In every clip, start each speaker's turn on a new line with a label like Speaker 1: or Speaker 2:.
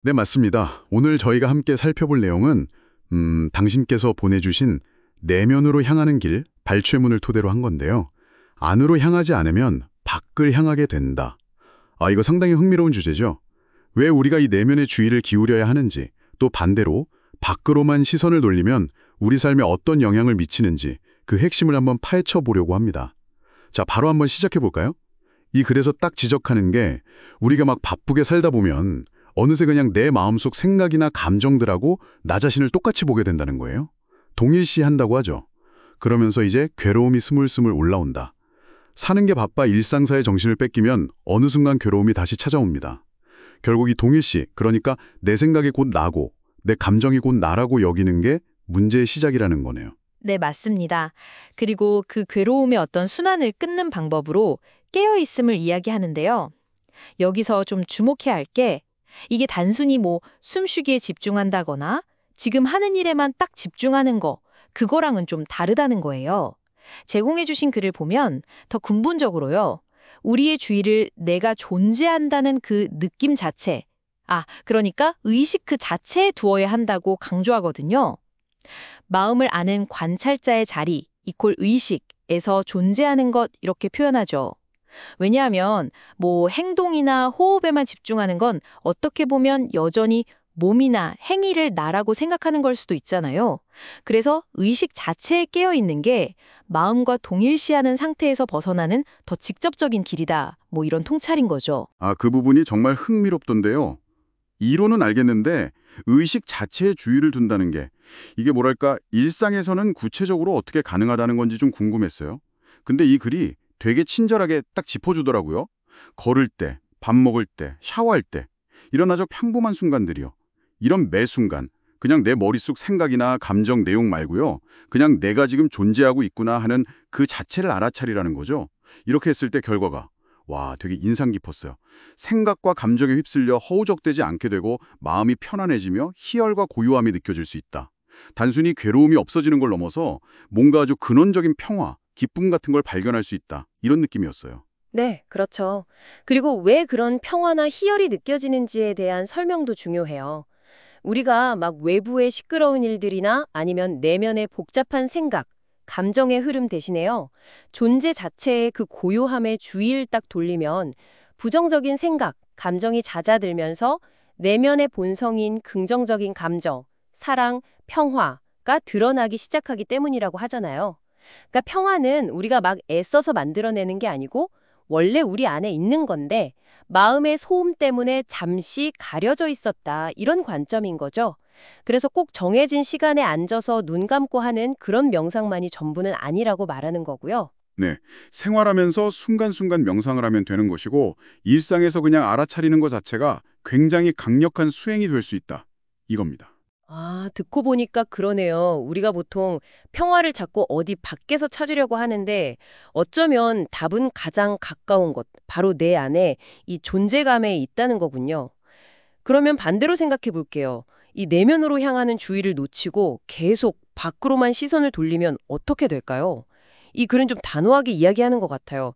Speaker 1: 네, 맞습니다. 오늘 저희가 함께 살펴볼 내용은 당신께서 보내주신 내면으로 향하는 길, 발췌문을 토대로 한 건데요. 안으로 향하지 않으면 밖을 향하게 된다. 이거 상당히 흥미로운 주제죠. 왜 우리가 이 내면의 주의를 기울여야 하는지, 또 반대로 밖으로만 시선을 돌리면 우리 삶에 어떤 영향을 미치는지 그 핵심을 한번 파헤쳐 보려고 합니다. 자, 바로 한번 시작해 볼까요? 이 글에서 딱 지적하는 게 우리가 막 바쁘게 살다 보면 어느새 그냥 내 마음속 생각이나 감정들하고 나 자신을 똑같이 보게 된다는 거예요. 동일시한다고 하죠. 그러면서 이제 괴로움이 스물스물 올라온다. 사는 게 바빠 일상사의 정신을 뺏기면 어느 순간 괴로움이 다시 찾아옵니다. 결국 이 동일시, 그러니까 내 생각이 곧 나고 내 감정이 곧 나라고 여기는 게 문제의 시작이라는 거네요.
Speaker 2: 네, 맞습니다. 그리고 그 괴로움의 어떤 순환을 끊는 방법으로 깨어있음을 이야기하는데요. 여기서 좀 주목해야 할 게 이게 단순히 뭐 숨쉬기에 집중한다거나 지금 하는 일에만 딱 집중하는 거, 그거랑은 좀 다르다는 거예요. 제공해주신 글을 보면 더 근본적으로요. 우리의 주의를 내가 존재한다는 그 느낌 자체, 그러니까 의식 그 자체에 두어야 한다고 강조하거든요. 마음을 아는 관찰자의 자리, 이퀄 의식에서 존재하는 것 이렇게 표현하죠. 왜냐하면 뭐 행동이나 호흡에만 집중하는 건 어떻게 보면 여전히 몸이나 행위를 나라고 생각하는 걸 수도 있잖아요. 그래서 의식 자체에 깨어 있는 게 마음과 동일시하는 상태에서 벗어나는 더 직접적인 길이다. 뭐 이런 통찰인 거죠.
Speaker 1: 그 부분이 정말 흥미롭던데요. 이론은 알겠는데 의식 자체에 주의를 둔다는 게 이게 뭐랄까 일상에서는 구체적으로 어떻게 가능하다는 건지 좀 궁금했어요. 근데 이 글이 되게 친절하게 딱 짚어주더라고요. 걸을 때, 밥 먹을 때, 샤워할 때 이런 아주 평범한 순간들이요. 이런 매 순간 그냥 내 머릿속 생각이나 감정 내용 말고요. 그냥 내가 지금 존재하고 있구나 하는 그 자체를 알아차리라는 거죠. 이렇게 했을 때 결과가 되게 인상 깊었어요. 생각과 감정에 휩쓸려 허우적대지 않게 되고 마음이 편안해지며 희열과 고요함이 느껴질 수 있다. 단순히 괴로움이 없어지는 걸 넘어서 뭔가 아주 근원적인 평화, 기쁨 같은 걸 발견할 수 있다. 이런 느낌이었어요.
Speaker 3: 네, 그렇죠. 그리고 왜 그런 평화나 희열이 느껴지는지에 대한 설명도 중요해요. 우리가 막 외부의 시끄러운 일들이나 아니면 내면의 복잡한 생각, 감정의 흐름 대신에요. 존재 자체의 그 고요함에 주의를 딱 돌리면 부정적인 생각, 감정이 잦아들면서 내면의 본성인 긍정적인 감정, 사랑, 평화가 드러나기 시작하기 때문이라고 하잖아요. 그러니까 평화는 우리가 막 애써서 만들어내는 게 아니고 원래 우리 안에 있는 건데 마음의 소음 때문에 잠시 가려져 있었다. 이런 관점인 거죠. 그래서 꼭 정해진 시간에 앉아서 눈 감고 하는 그런 명상만이 전부는 아니라고 말하는 거고요.
Speaker 1: 네, 생활하면서 순간순간 명상을 하면 되는 것이고 일상에서 그냥 알아차리는 것 자체가 굉장히 강력한 수행이 될 수 있다. 이겁니다.
Speaker 3: 듣고 보니까 그러네요. 우리가 보통 평화를 찾고 어디 밖에서 찾으려고 하는데 어쩌면 답은 가장 가까운 곳, 바로 내 안에 이 존재감에 있다는 거군요. 그러면 반대로 생각해 볼게요. 이 내면으로 향하는 주의를 놓치고 계속 밖으로만 시선을 돌리면 어떻게 될까요? 이 글은 좀 단호하게 이야기하는 것 같아요.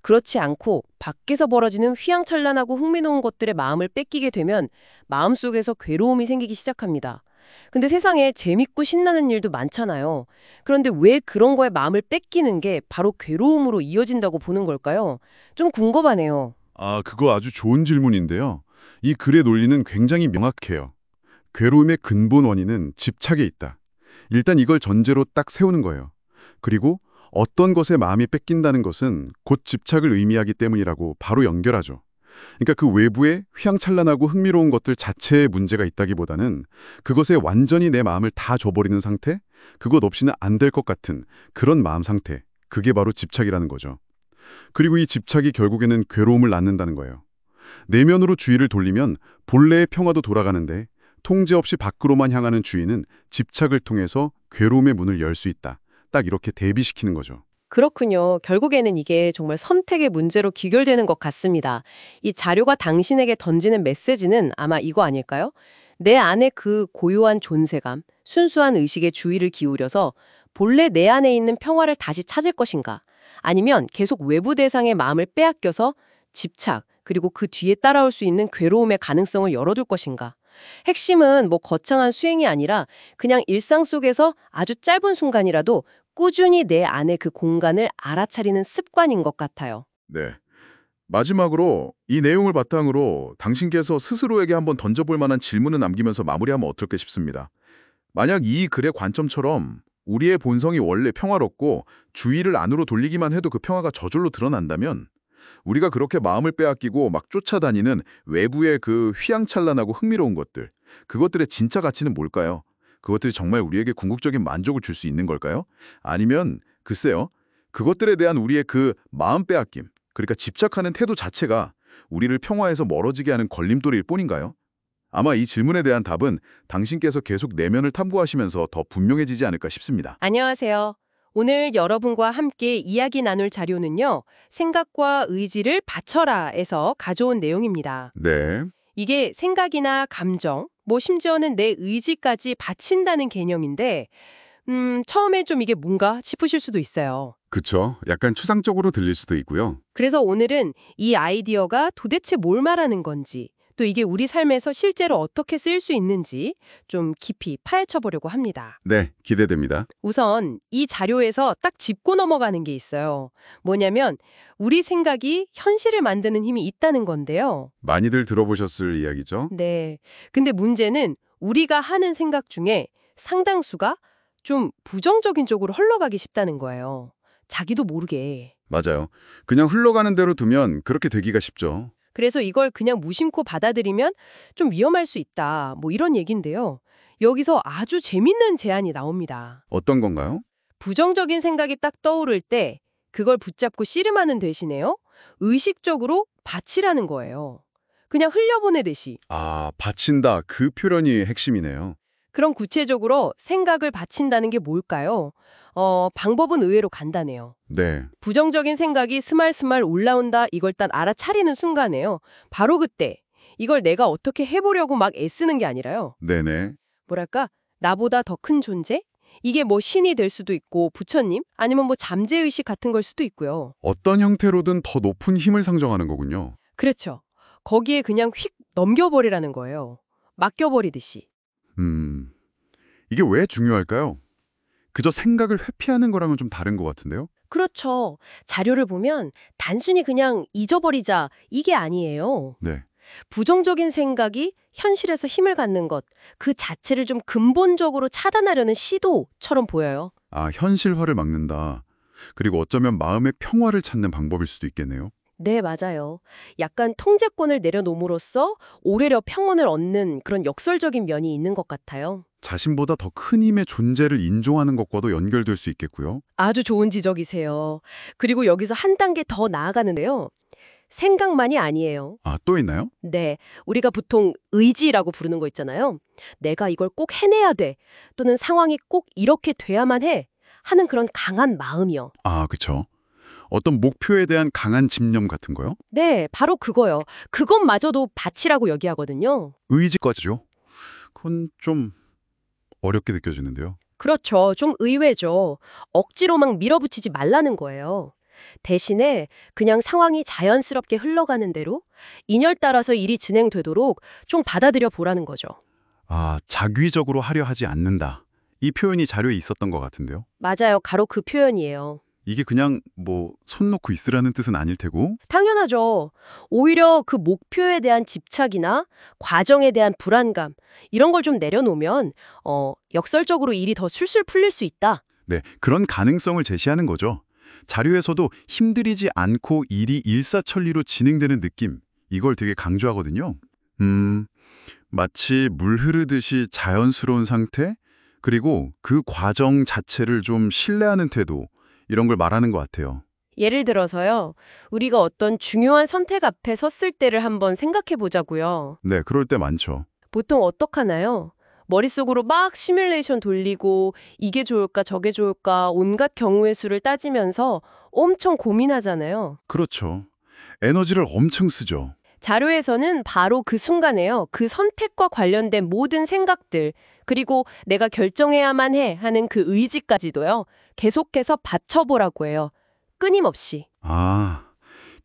Speaker 3: 그렇지 않고 밖에서 벌어지는 휘황찬란하고 흥미로운 것들의 마음을 뺏기게 되면 마음속에서 괴로움이 생기기 시작합니다. 근데 세상에 재밌고 신나는 일도 많잖아요. 그런데 왜 그런 거에 마음을 뺏기는 게 바로 괴로움으로 이어진다고 보는 걸까요? 좀 궁금하네요.
Speaker 1: 그거 아주 좋은 질문인데요. 이 글의 논리는 굉장히 명확해요. 괴로움의 근본 원인은 집착에 있다. 일단 이걸 전제로 딱 세우는 거예요. 그리고 어떤 것에 마음이 뺏긴다는 것은 곧 집착을 의미하기 때문이라고 바로 연결하죠. 그러니까 그 외부에 휘황찬란하고 흥미로운 것들 자체에 문제가 있다기보다는 그것에 완전히 내 마음을 다 줘버리는 상태? 그것 없이는 안 될 것 같은 그런 마음 상태. 그게 바로 집착이라는 거죠. 그리고 이 집착이 결국에는 괴로움을 낳는다는 거예요. 내면으로 주의를 돌리면 본래의 평화도 돌아가는데 통제 없이 밖으로만 향하는 주의는 집착을 통해서 괴로움의 문을 열 수 있다. 딱 이렇게 대비시키는 거죠.
Speaker 3: 그렇군요. 결국에는 이게 정말 선택의 문제로 귀결되는 것 같습니다. 이 자료가 당신에게 던지는 메시지는 아마 이거 아닐까요? 내 안에 그 고요한 존재감, 순수한 의식에 주의를 기울여서 본래 내 안에 있는 평화를 다시 찾을 것인가? 아니면 계속 외부 대상의 마음을 빼앗겨서 집착, 그리고 그 뒤에 따라올 수 있는 괴로움의 가능성을 열어둘 것인가? 핵심은 뭐 거창한 수행이 아니라 그냥 일상 속에서 아주 짧은 순간이라도 꾸준히 내 안의 그 공간을 알아차리는 습관인 것 같아요.
Speaker 4: 네. 마지막으로 이 내용을 바탕으로 당신께서 스스로에게 한번 던져볼 만한 질문을 남기면서 마무리하면 어떨까 싶습니다. 만약 이 글의 관점처럼 우리의 본성이 원래 평화롭고 주의를 안으로 돌리기만 해도 그 평화가 저절로 드러난다면 우리가 그렇게 마음을 빼앗기고 막 쫓아다니는 외부의 그 휘황찬란하고 흥미로운 것들, 그것들의 진짜 가치는 뭘까요? 그것들이 정말 우리에게 궁극적인 만족을 줄 수 있는 걸까요? 아니면 글쎄요, 그것들에 대한 우리의 그 마음 빼앗김, 그러니까 집착하는 태도 자체가 우리를 평화에서 멀어지게 하는 걸림돌일 뿐인가요? 아마 이 질문에 대한 답은 당신께서 계속 내면을 탐구하시면서 더 분명해지지 않을까 싶습니다.
Speaker 3: 안녕하세요. 오늘 여러분과 함께 이야기 나눌 자료는요. 생각과 의지를 바쳐라에서 가져온 내용입니다.
Speaker 4: 네.
Speaker 3: 이게 생각이나 감정, 뭐 심지어는 내 의지까지 바친다는 개념인데 처음에 좀 이게 뭔가 싶으실 수도 있어요.
Speaker 1: 그쵸. 약간 추상적으로 들릴 수도 있고요.
Speaker 3: 그래서 오늘은 이 아이디어가 도대체 뭘 말하는 건지, 또 이게 우리 삶에서 실제로 어떻게 쓰일 수 있는지 좀 깊이 파헤쳐 보려고 합니다.
Speaker 1: 네, 기대됩니다.
Speaker 3: 우선 이 자료에서 딱 짚고 넘어가는 게 있어요. 뭐냐면 우리 생각이 현실을 만드는 힘이 있다는 건데요.
Speaker 1: 많이들 들어보셨을 이야기죠?
Speaker 3: 네. 근데 문제는 우리가 하는 생각 중에 상당수가 좀 부정적인 쪽으로 흘러가기 쉽다는 거예요. 자기도 모르게.
Speaker 1: 맞아요. 그냥 흘러가는 대로 두면 그렇게 되기가 쉽죠.
Speaker 3: 그래서 이걸 그냥 무심코 받아들이면 좀 위험할 수 있다. 뭐 이런 얘기인데요. 여기서 아주 재밌는 제안이 나옵니다.
Speaker 1: 어떤 건가요?
Speaker 3: 부정적인 생각이 딱 떠오를 때 그걸 붙잡고 씨름하는 대신에요. 의식적으로 바치라는 거예요. 그냥 흘려보내듯이.
Speaker 1: 아, 바친다. 그 표현이 핵심이네요.
Speaker 3: 그럼 구체적으로 생각을 바친다는 게 뭘까요? 방법은 의외로 간단해요.
Speaker 1: 네.
Speaker 3: 부정적인 생각이 스말스말 올라온다 이걸 딱 알아차리는 순간에요. 바로 그때 이걸 내가 어떻게 해보려고 막 애쓰는 게 아니라요.
Speaker 1: 네네.
Speaker 3: 뭐랄까 나보다 더 큰 존재? 이게 뭐 신이 될 수도 있고 부처님? 아니면 뭐 잠재의식 같은 걸 수도 있고요.
Speaker 1: 어떤 형태로든 더 높은 힘을 상정하는 거군요.
Speaker 3: 그렇죠. 거기에 그냥 휙 넘겨버리라는 거예요. 맡겨버리듯이.
Speaker 1: 이게 왜 중요할까요? 그저 생각을 회피하는 거랑은 좀 다른 것 같은데요?
Speaker 3: 그렇죠. 자료를 보면 단순히 그냥 잊어버리자 이게 아니에요.
Speaker 1: 네.
Speaker 3: 부정적인 생각이 현실에서 힘을 갖는 것, 그 자체를 좀 근본적으로 차단하려는 시도처럼 보여요.
Speaker 1: 아, 현실화를 막는다. 그리고 어쩌면 마음의 평화를 찾는 방법일 수도 있겠네요.
Speaker 3: 네, 맞아요. 약간 통제권을 내려놓음으로써 오히려 평온을 얻는 그런 역설적인 면이 있는 것 같아요.
Speaker 1: 자신보다 더 큰 힘의 존재를 인정하는 것과도 연결될 수 있겠고요.
Speaker 3: 아주 좋은 지적이세요. 그리고 여기서 한 단계 더 나아가는데요. 생각만이 아니에요.
Speaker 1: 아, 또 있나요?
Speaker 3: 네, 우리가 보통 의지라고 부르는 거 있잖아요. 내가 이걸 꼭 해내야 돼. 또는 상황이 꼭 이렇게 돼야만 해. 하는 그런 강한 마음이요.
Speaker 1: 아, 그쵸. 어떤 목표에 대한 강한 집념 같은 거요?
Speaker 3: 네, 바로 그거요. 그것마저도 바치라고 여기하거든요.
Speaker 1: 의지까지죠. 그건 좀 어렵게 느껴지는데요.
Speaker 3: 그렇죠. 좀 의외죠. 억지로 막 밀어붙이지 말라는 거예요. 대신에 그냥 상황이 자연스럽게 흘러가는 대로 인열 따라서 일이 진행되도록 좀 받아들여 보라는 거죠.
Speaker 1: 아, 자귀적으로 하려 하지 않는다. 이 표현이 자료에 있었던 것 같은데요.
Speaker 3: 맞아요. 바로 그 표현이에요.
Speaker 1: 이게 그냥 뭐 손 놓고 있으라는 뜻은 아닐 테고.
Speaker 3: 당연하죠. 오히려 그 목표에 대한 집착이나 과정에 대한 불안감 이런 걸 좀 내려놓으면 역설적으로 일이 더 술술 풀릴 수 있다.
Speaker 1: 네, 그런 가능성을 제시하는 거죠. 자료에서도 힘들이지 않고 일이 일사천리로 진행되는 느낌, 이걸 되게 강조하거든요. 마치 물 흐르듯이 자연스러운 상태, 그리고 그 과정 자체를 좀 신뢰하는 태도, 이런 걸 말하는 것 같아요.
Speaker 3: 예를 들어서요. 우리가 어떤 중요한 선택 앞에 섰을 때를 한번 생각해 보자고요.
Speaker 1: 네, 그럴 때 많죠.
Speaker 3: 보통 어떡하나요? 머릿속으로 막 시뮬레이션 돌리고 이게 좋을까 저게 좋을까 온갖 경우의 수를 따지면서 엄청 고민하잖아요.
Speaker 1: 그렇죠. 에너지를 엄청 쓰죠.
Speaker 3: 자료에서는 바로 그 순간에요. 그 선택과 관련된 모든 생각들 그리고 내가 결정해야만 해 하는 그 의지까지도요. 계속해서 받쳐보라고 해요. 끊임없이.
Speaker 1: 아,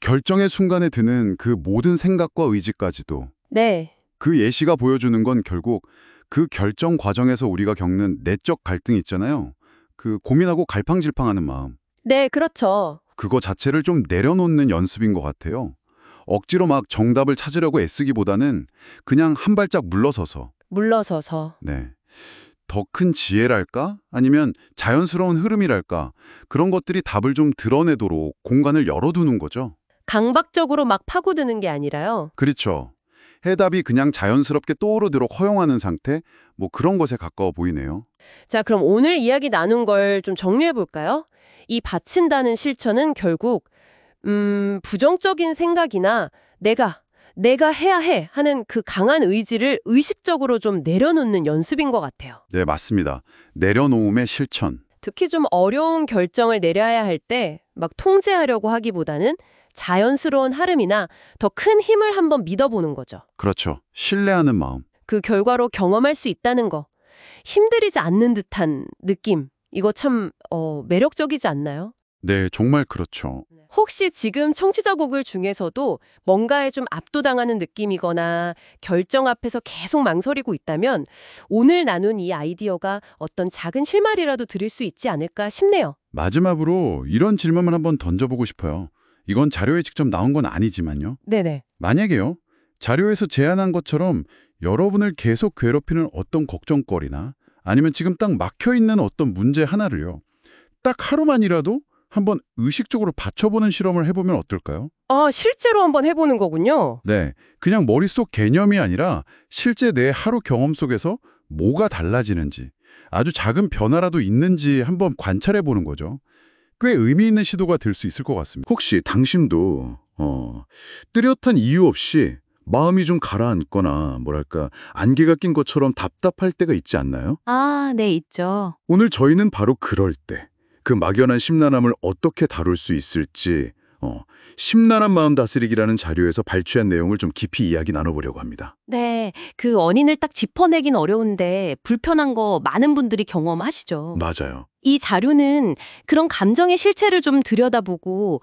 Speaker 1: 결정의 순간에 드는 그 모든 생각과 의지까지도.
Speaker 3: 네.
Speaker 1: 그 예시가 보여주는 건 결국 그 결정 과정에서 우리가 겪는 내적 갈등 있잖아요. 그 고민하고 갈팡질팡하는 마음.
Speaker 3: 네, 그렇죠.
Speaker 1: 그거 자체를 좀 내려놓는 연습인 것 같아요. 억지로 막 정답을 찾으려고 애쓰기보다는 그냥 한 발짝 물러서서
Speaker 3: 물러서서.
Speaker 1: 네. 더 큰 지혜랄까? 아니면 자연스러운 흐름이랄까? 그런 것들이 답을 좀 드러내도록 공간을 열어두는 거죠.
Speaker 3: 강박적으로 막 파고드는 게 아니라요.
Speaker 1: 그렇죠. 해답이 그냥 자연스럽게 떠오르도록 허용하는 상태? 뭐 그런 것에 가까워 보이네요.
Speaker 3: 자, 그럼 오늘 이야기 나눈 걸 좀 정리해 볼까요? 이 바친다는 실천은 결국 부정적인 생각이나 내가 해야 해 하는 그 강한 의지를 의식적으로 좀 내려놓는 연습인 것 같아요.
Speaker 1: 네, 맞습니다. 내려놓음의 실천.
Speaker 3: 특히 좀 어려운 결정을 내려야 할 때 막 통제하려고 하기보다는 자연스러운 흐름이나 더 큰 힘을 한번 믿어보는 거죠.
Speaker 1: 그렇죠. 신뢰하는 마음.
Speaker 3: 그 결과로 경험할 수 있다는 거. 힘들이지 않는 듯한 느낌. 이거 참 매력적이지 않나요?
Speaker 1: 네, 정말 그렇죠.
Speaker 3: 혹시 지금 청취자곡을 중에서도 뭔가에 좀 압도당하는 느낌이거나 결정 앞에서 계속 망설이고 있다면 오늘 나눈 이 아이디어가 어떤 작은 실마리라도 드릴 수 있지 않을까 싶네요.
Speaker 1: 마지막으로 이런 질문을 한번 던져보고 싶어요. 이건 자료에 직접 나온 건 아니지만요.
Speaker 3: 네네.
Speaker 1: 만약에요, 자료에서 제안한 것처럼 여러분을 계속 괴롭히는 어떤 걱정거리나 아니면 지금 딱 막혀있는 어떤 문제 하나를요, 딱 하루만이라도 한번 의식적으로 받쳐보는 실험을 해보면 어떨까요?
Speaker 3: 실제로 한번 해보는 거군요.
Speaker 1: 네, 그냥 머릿속 개념이 아니라 실제 내 하루 경험 속에서 뭐가 달라지는지, 아주 작은 변화라도 있는지 한번 관찰해보는 거죠. 꽤 의미 있는 시도가 될 수 있을 것 같습니다. 혹시 당신도 뚜렷한 이유 없이 마음이 좀 가라앉거나 뭐랄까 안개가 낀 것처럼 답답할 때가 있지 않나요?
Speaker 2: 아, 네, 있죠.
Speaker 1: 오늘 저희는 바로 그럴 때 그 막연한 심란함을 어떻게 다룰 수 있을지 심란한 마음 다스리기라는 자료에서 발췌한 내용을 좀 깊이 이야기 나눠보려고 합니다.
Speaker 2: 네, 그 원인을 딱 짚어내긴 어려운데 불편한 거 많은 분들이 경험하시죠.
Speaker 1: 맞아요.
Speaker 2: 이 자료는 그런 감정의 실체를 좀 들여다보고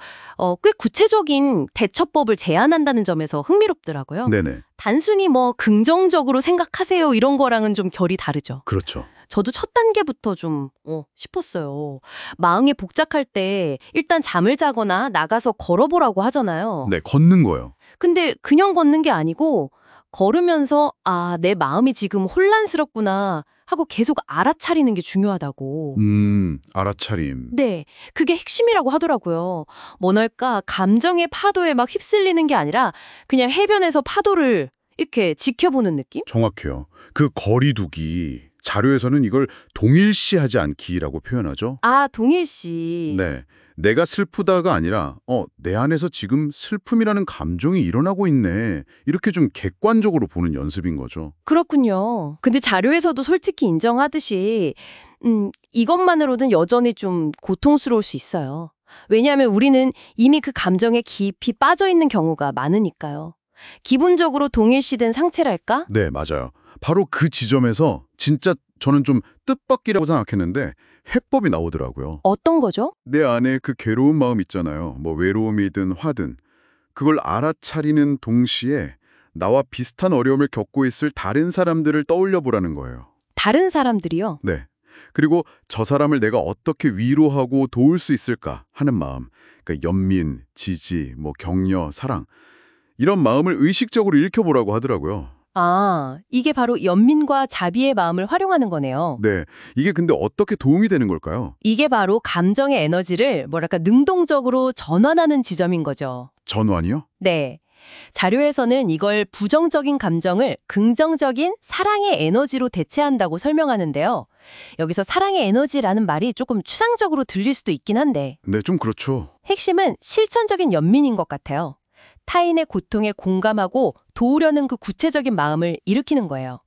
Speaker 2: 꽤 구체적인 대처법을 제안한다는 점에서 흥미롭더라고요.
Speaker 1: 네네.
Speaker 2: 단순히 뭐 긍정적으로 생각하세요 이런 거랑은 좀 결이 다르죠.
Speaker 1: 그렇죠.
Speaker 2: 저도 첫 단계부터 좀 싶었어요. 마음이 복잡할 때 일단 잠을 자거나 나가서 걸어보라고 하잖아요.
Speaker 1: 네, 걷는 거요.
Speaker 2: 근데 그냥 걷는 게 아니고 걸으면서 내 마음이 지금 혼란스럽구나 하고 계속 알아차리는 게 중요하다고.
Speaker 1: 알아차림.
Speaker 2: 네, 그게 핵심이라고 하더라고요. 뭐랄까 감정의 파도에 막 휩쓸리는 게 아니라 그냥 해변에서 파도를 이렇게 지켜보는 느낌?
Speaker 1: 정확해요. 그 거리두기. 자료에서는 이걸 동일시하지 않기라고 표현하죠.
Speaker 2: 동일시.
Speaker 1: 네. 내가 슬프다가 아니라 내 안에서 지금 슬픔이라는 감정이 일어나고 있네. 이렇게 좀 객관적으로 보는 연습인 거죠.
Speaker 2: 그렇군요. 근데 자료에서도 솔직히 인정하듯이 이것만으로는 여전히 좀 고통스러울 수 있어요. 왜냐하면 우리는 이미 그 감정에 깊이 빠져 있는 경우가 많으니까요. 기본적으로 동일시된 상태랄까?
Speaker 1: 네, 맞아요. 바로 그 지점에서 진짜 저는 좀 뜻밖이라고 생각했는데 해법이 나오더라고요.
Speaker 2: 어떤 거죠?
Speaker 1: 내 안에 그 괴로운 마음 있잖아요. 뭐 외로움이든 화든. 그걸 알아차리는 동시에 나와 비슷한 어려움을 겪고 있을 다른 사람들을 떠올려 보라는 거예요.
Speaker 2: 다른 사람들이요?
Speaker 1: 네. 그리고 저 사람을 내가 어떻게 위로하고 도울 수 있을까 하는 마음. 그러니까 연민, 지지, 뭐 격려, 사랑. 이런 마음을 의식적으로 읽혀보라고 하더라고요.
Speaker 2: 이게 바로 연민과 자비의 마음을 활용하는 거네요.
Speaker 1: 네. 이게 근데 어떻게 도움이 되는 걸까요?
Speaker 2: 이게 바로 감정의 에너지를 능동적으로 전환하는 지점인 거죠.
Speaker 1: 전환이요?
Speaker 2: 네. 자료에서는 이걸 부정적인 감정을 긍정적인 사랑의 에너지로 대체한다고 설명하는데요. 여기서 사랑의 에너지라는 말이 조금 추상적으로 들릴 수도 있긴 한데
Speaker 1: 네, 좀 그렇죠.
Speaker 2: 핵심은 실천적인 연민인 것 같아요. 타인의 고통에 공감하고 도우려는 그 구체적인 마음을 일으키는 거예요.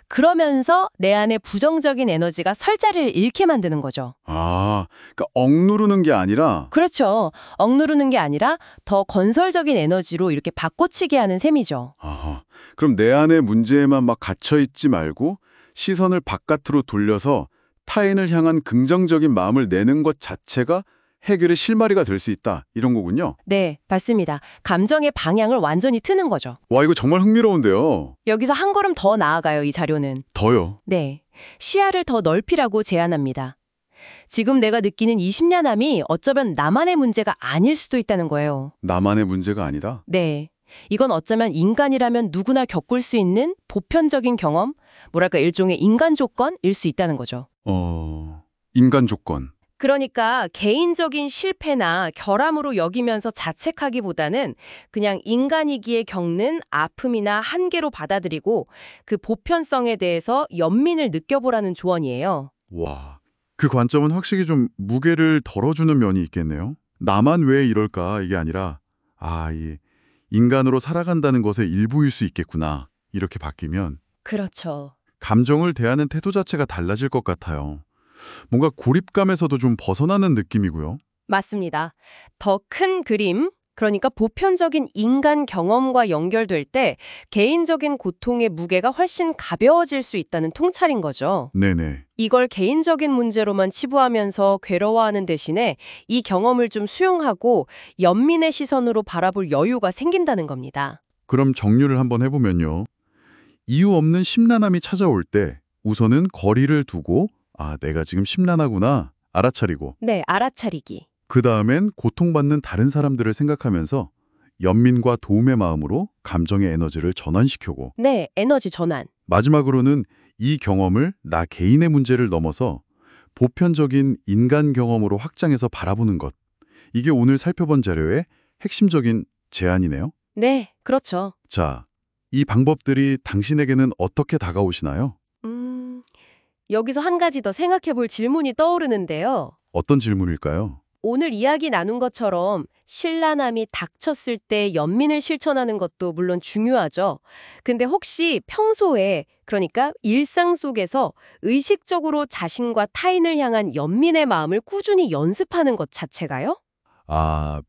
Speaker 2: 그러면서 내 안에 부정적인 에너지가 설자를 잃게 만드는 거죠.
Speaker 1: 그러니까 억누르는 게 아니라
Speaker 2: 그렇죠. 억누르는 게 아니라 더 건설적인 에너지로 이렇게 바꿔치게 하는 셈이죠.
Speaker 1: 그럼 내 안의 문제에만 막 갇혀있지 말고 시선을 바깥으로 돌려서 타인을 향한 긍정적인 마음을 내는 것 자체가 해결의 실마리가 될 수 있다. 이런 거군요.
Speaker 3: 네, 맞습니다. 감정의 방향을 완전히 트는 거죠.
Speaker 1: 와, 이거 정말 흥미로운데요.
Speaker 3: 여기서 한 걸음 더 나아가요, 이 자료는.
Speaker 1: 더요.
Speaker 3: 네, 시야를 더 넓히라고 제안합니다. 지금 내가 느끼는 이 심란함이 어쩌면 나만의 문제가 아닐 수도 있다는 거예요.
Speaker 1: 나만의 문제가 아니다.
Speaker 3: 네, 이건 어쩌면 인간이라면 누구나 겪을 수 있는 보편적인 경험, 뭐랄까 일종의 인간 조건일 수 있다는 거죠.
Speaker 1: 인간 조건.
Speaker 3: 그러니까 개인적인 실패나 결함으로 여기면서 자책하기보다는 그냥 인간이기에 겪는 아픔이나 한계로 받아들이고 그 보편성에 대해서 연민을 느껴보라는 조언이에요.
Speaker 1: 와, 그 관점은 확실히 좀 무게를 덜어주는 면이 있겠네요. 나만 왜 이럴까 이게 아니라 이 인간으로 살아간다는 것의 일부일 수 있겠구나. 이렇게 바뀌면
Speaker 3: 그렇죠.
Speaker 1: 감정을 대하는 태도 자체가 달라질 것 같아요. 뭔가 고립감에서도 좀 벗어나는 느낌이고요.
Speaker 3: 맞습니다. 더 큰 그림, 그러니까 보편적인 인간 경험과 연결될 때 개인적인 고통의 무게가 훨씬 가벼워질 수 있다는 통찰인 거죠.
Speaker 1: 네네.
Speaker 3: 이걸 개인적인 문제로만 치부하면서 괴로워하는 대신에 이 경험을 좀 수용하고 연민의 시선으로 바라볼 여유가 생긴다는 겁니다.
Speaker 1: 그럼 정리를 한번 해보면요. 이유 없는 심란함이 찾아올 때 우선은 거리를 두고 내가 지금 심란하구나 알아차리고
Speaker 3: 네, 알아차리기.
Speaker 1: 그 다음엔 고통받는 다른 사람들을 생각하면서 연민과 도움의 마음으로 감정의 에너지를 전환시켜고
Speaker 3: 네, 에너지 전환.
Speaker 1: 마지막으로는 이 경험을 나 개인의 문제를 넘어서 보편적인 인간 경험으로 확장해서 바라보는 것. 이게 오늘 살펴본 자료의 핵심적인 제안이네요.
Speaker 3: 네, 그렇죠.
Speaker 1: 자, 이 방법들이 당신에게는 어떻게 다가오시나요?
Speaker 3: 여기서 한 가지 더 생각해 볼 질문이 떠오르는데요.
Speaker 1: 어떤 질문일까요?
Speaker 3: 오늘 이야기 나눈 것처럼 신란함이 닥쳤을 때 연민을 실천하는 것도 물론 중요하죠. 근데 혹시 평소에, 그러니까 일상 속에서 의식적으로 자신과 타인을 향한 연민의 마음을 꾸준히 연습하는 것 자체가요?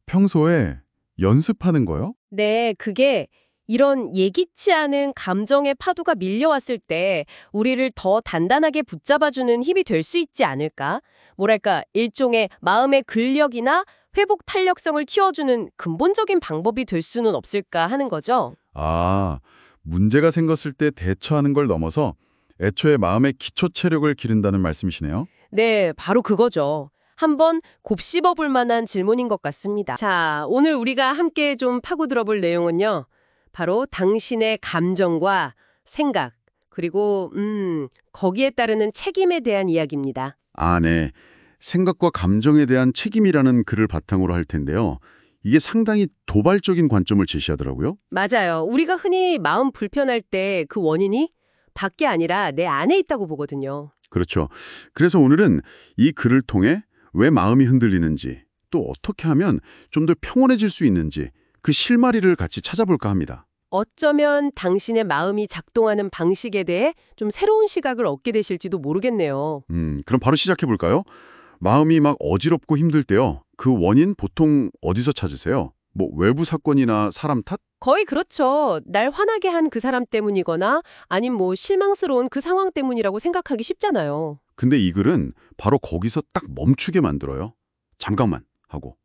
Speaker 1: 평소에 연습하는 거요?
Speaker 3: 네, 그게 이런 예기치 않은 감정의 파도가 밀려왔을 때 우리를 더 단단하게 붙잡아주는 힘이 될 수 있지 않을까? 뭐랄까, 일종의 마음의 근력이나 회복 탄력성을 키워주는 근본적인 방법이 될 수는 없을까 하는 거죠.
Speaker 1: 문제가 생겼을 때 대처하는 걸 넘어서 애초에 마음의 기초 체력을 기른다는 말씀이시네요.
Speaker 3: 네, 바로 그거죠. 한번 곱씹어 볼 만한 질문인 것 같습니다. 자, 오늘 우리가 함께 좀 파고들어 볼 내용은요. 바로 당신의 감정과 생각, 그리고 거기에 따르는 책임에 대한 이야기입니다.
Speaker 1: 네. 생각과 감정에 대한 책임이라는 글을 바탕으로 할 텐데요. 이게 상당히 도발적인 관점을 제시하더라고요.
Speaker 3: 맞아요. 우리가 흔히 마음 불편할 때 그 원인이 밖에 아니라 내 안에 있다고 보거든요.
Speaker 1: 그렇죠. 그래서 오늘은 이 글을 통해 왜 마음이 흔들리는지, 또 어떻게 하면 좀 더 평온해질 수 있는지 그 실마리를 같이 찾아볼까 합니다.
Speaker 3: 어쩌면 당신의 마음이 작동하는 방식에 대해 좀 새로운 시각을 얻게 되실지도 모르겠네요.
Speaker 1: 그럼 바로 시작해 볼까요? 마음이 막 어지럽고 힘들 때요. 그 원인 보통 어디서 찾으세요? 뭐 외부 사건이나 사람 탓?
Speaker 3: 거의 그렇죠. 날 화나게 한 그 사람 때문이거나 아님 뭐 실망스러운 그 상황 때문이라고 생각하기 쉽잖아요.
Speaker 1: 근데 이 글은 바로 거기서 딱 멈추게 만들어요. 잠깐만 하고.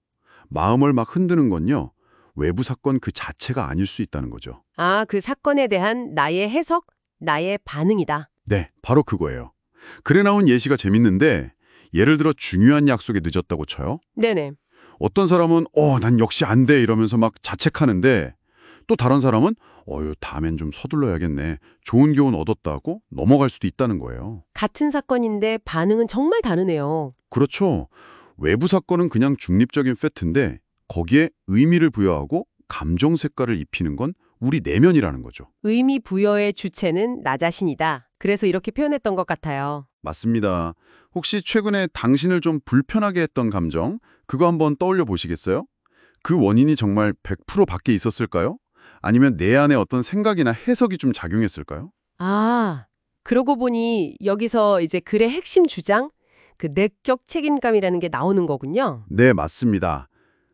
Speaker 1: 마음을 막 흔드는 건요. 외부 사건 그 자체가 아닐 수 있다는 거죠.
Speaker 3: 그 사건에 대한 나의 해석, 나의 반응이다.
Speaker 1: 네, 바로 그거예요. 글에 나온 예시가 재밌는데 예를 들어 중요한 약속에 늦었다고 쳐요.
Speaker 3: 네네.
Speaker 1: 어떤 사람은 난 역시 안 돼 이러면서 막 자책하는데 또 다른 사람은 다음엔 좀 서둘러야겠네. 좋은 교훈 얻었다고 넘어갈 수도 있다는 거예요.
Speaker 3: 같은 사건인데 반응은 정말 다르네요.
Speaker 1: 그렇죠. 외부 사건은 그냥 중립적인 팩트인데 거기에 의미를 부여하고 감정 색깔을 입히는 건 우리 내면이라는 거죠.
Speaker 3: 의미 부여의 주체는 나 자신이다. 그래서 이렇게 표현했던 것 같아요.
Speaker 1: 맞습니다. 혹시 최근에 당신을 좀 불편하게 했던 감정, 그거 한번 떠올려 보시겠어요? 그 원인이 정말 100% 밖에 있었을까요? 아니면 내 안에 어떤 생각이나 해석이 좀 작용했을까요?
Speaker 3: 그러고 보니 여기서 이제 글의 핵심 주장, 그 내적 책임감이라는 게 나오는 거군요.
Speaker 1: 네, 맞습니다.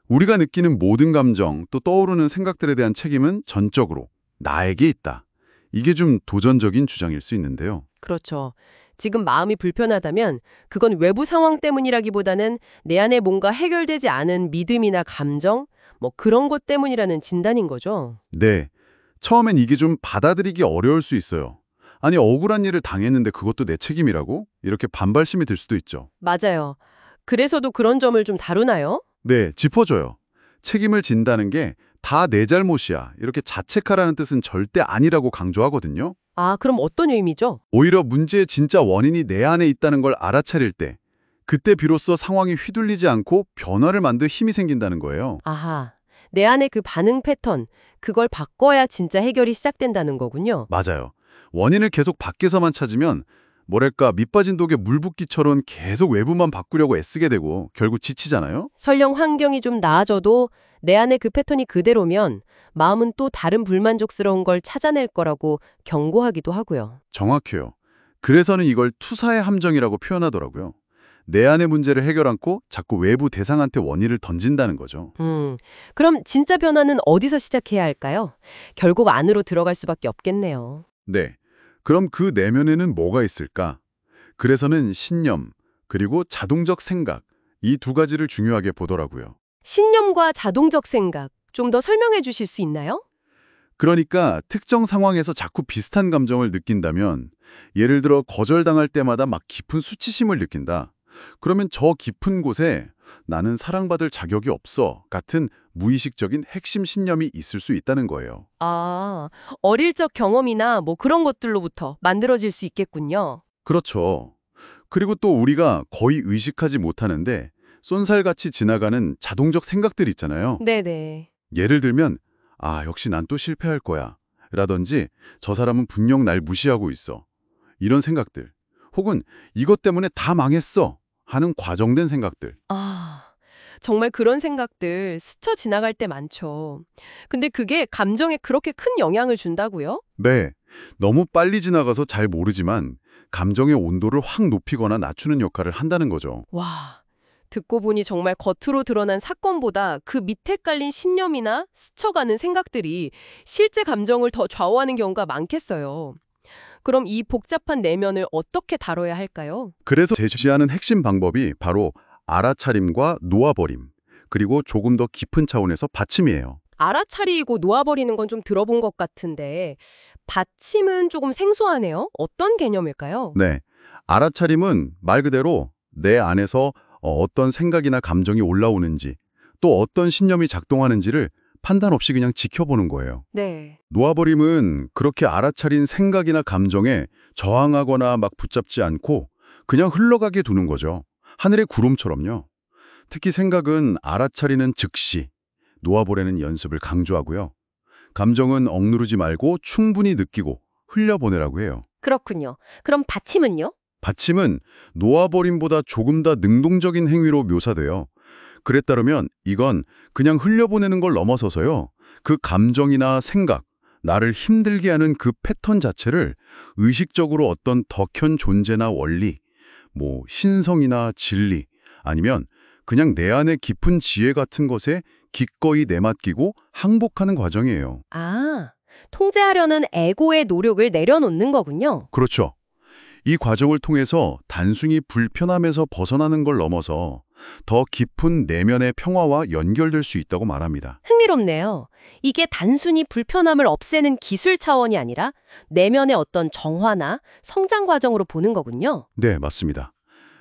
Speaker 1: 우리가 느끼는 모든 감정, 또 떠오르는 생각들에 대한 책임은 전적으로 나에게 있다. 이게 좀 도전적인 주장일 수 있는데요.
Speaker 3: 그렇죠. 지금 마음이 불편하다면 그건 외부 상황 때문이라기보다는 내 안에 뭔가 해결되지 않은 믿음이나 감정, 뭐 그런 것 때문이라는 진단인 거죠.
Speaker 1: 네. 처음엔 이게 좀 받아들이기 어려울 수 있어요. 아니, 억울한 일을 당했는데 그것도 내 책임이라고? 이렇게 반발심이 들 수도 있죠.
Speaker 3: 맞아요. 그래서도 그런 점을 좀 다루나요?
Speaker 1: 네, 짚어줘요. 책임을 진다는 게 다 내 잘못이야. 이렇게 자책하라는 뜻은 절대 아니라고 강조하거든요.
Speaker 3: 아, 그럼 어떤 의미죠?
Speaker 1: 오히려 문제의 진짜 원인이 내 안에 있다는 걸 알아차릴 때, 그때 비로소 상황이 휘둘리지 않고 변화를 만들 힘이 생긴다는 거예요.
Speaker 3: 아하, 내 안에 그 반응 패턴, 그걸 바꿔야 진짜 해결이 시작된다는 거군요.
Speaker 1: 맞아요. 원인을 계속 밖에서만 찾으면 뭐랄까 밑빠진 독에 물 붓기처럼 계속 외부만 바꾸려고 애쓰게 되고 결국 지치잖아요.
Speaker 3: 설령 환경이 좀 나아져도 내 안에 그 패턴이 그대로면 마음은 또 다른 불만족스러운 걸 찾아낼 거라고 경고하기도 하고요.
Speaker 1: 정확해요. 그래서는 이걸 투사의 함정이라고 표현하더라고요. 내 안의 문제를 해결 않고 자꾸 외부 대상한테 원인을 던진다는 거죠.
Speaker 3: 그럼 진짜 변화는 어디서 시작해야 할까요? 결국 안으로 들어갈 수밖에 없겠네요.
Speaker 1: 네. 그럼 그 내면에는 뭐가 있을까? 그래서는 신념, 그리고 자동적 생각, 이 두 가지를 중요하게 보더라고요.
Speaker 3: 신념과 자동적 생각, 좀 더 설명해 주실 수 있나요?
Speaker 1: 그러니까 특정 상황에서 자꾸 비슷한 감정을 느낀다면, 예를 들어 거절당할 때마다 막 깊은 수치심을 느낀다. 그러면 저 깊은 곳에 나는 사랑받을 자격이 없어 같은 무의식적인 핵심 신념이 있을 수 있다는 거예요.
Speaker 3: 아, 어릴 적 경험이나 뭐 그런 것들로부터 만들어질 수 있겠군요.
Speaker 1: 그렇죠. 그리고 또 우리가 거의 의식하지 못하는데 쏜살같이 지나가는 자동적 생각들 있잖아요.
Speaker 3: 네네.
Speaker 1: 예를 들면 아, 역시 난 또 실패할 거야 라든지 저 사람은 분명 날 무시하고 있어. 이런 생각들. 혹은 이것 때문에 다 망했어 하는 과정된 생각들.
Speaker 3: 아, 정말 그런 생각들 스쳐 지나갈 때 많죠. 근데 그게 감정에 그렇게 큰 영향을 준다고요?
Speaker 1: 네, 너무 빨리 지나가서 잘 모르지만 감정의 온도를 확 높이거나 낮추는 역할을 한다는 거죠.
Speaker 3: 와, 듣고 보니 정말 겉으로 드러난 사건보다 그 밑에 깔린 신념이나 스쳐가는 생각들이 실제 감정을 더 좌우하는 경우가 많겠어요. 그럼 이 복잡한 내면을 어떻게 다뤄야 할까요?
Speaker 1: 그래서 제시하는 핵심 방법이 바로 알아차림과 놓아버림, 그리고 조금 더 깊은 차원에서 받침이에요.
Speaker 3: 알아차리고 놓아버리는 건 좀 들어본 것 같은데 받침은 조금 생소하네요. 어떤 개념일까요?
Speaker 1: 네, 알아차림은 말 그대로 내 안에서 어떤 생각이나 감정이 올라오는지, 또 어떤 신념이 작동하는지를 판단 없이 그냥 지켜보는 거예요.
Speaker 3: 네.
Speaker 1: 놓아버림은 그렇게 알아차린 생각이나 감정에 저항하거나 막 붙잡지 않고 그냥 흘러가게 두는 거죠. 하늘의 구름처럼요. 특히 생각은 알아차리는 즉시, 놓아보려는 연습을 강조하고요. 감정은 억누르지 말고 충분히 느끼고 흘려보내라고 해요.
Speaker 3: 그렇군요. 그럼 받침은요?
Speaker 1: 받침은 놓아버림보다 조금 더 능동적인 행위로 묘사돼요. 그랬다면 이건 그냥 흘려보내는 걸 넘어서서요. 그 감정이나 생각, 나를 힘들게 하는 그 패턴 자체를 의식적으로 어떤 더 큰 존재나 원리, 뭐 신성이나 진리, 아니면 그냥 내 안의 깊은 지혜 같은 것에 기꺼이 내맡기고 항복하는 과정이에요.
Speaker 3: 아, 통제하려는 에고의 노력을 내려놓는 거군요.
Speaker 1: 그렇죠. 이 과정을 통해서 단순히 불편함에서 벗어나는 걸 넘어서 더 깊은 내면의 평화와 연결될 수 있다고 말합니다.
Speaker 3: 흥미롭네요. 이게 단순히 불편함을 없애는 기술 차원이 아니라 내면의 어떤 정화나 성장 과정으로 보는 거군요.
Speaker 1: 네, 맞습니다.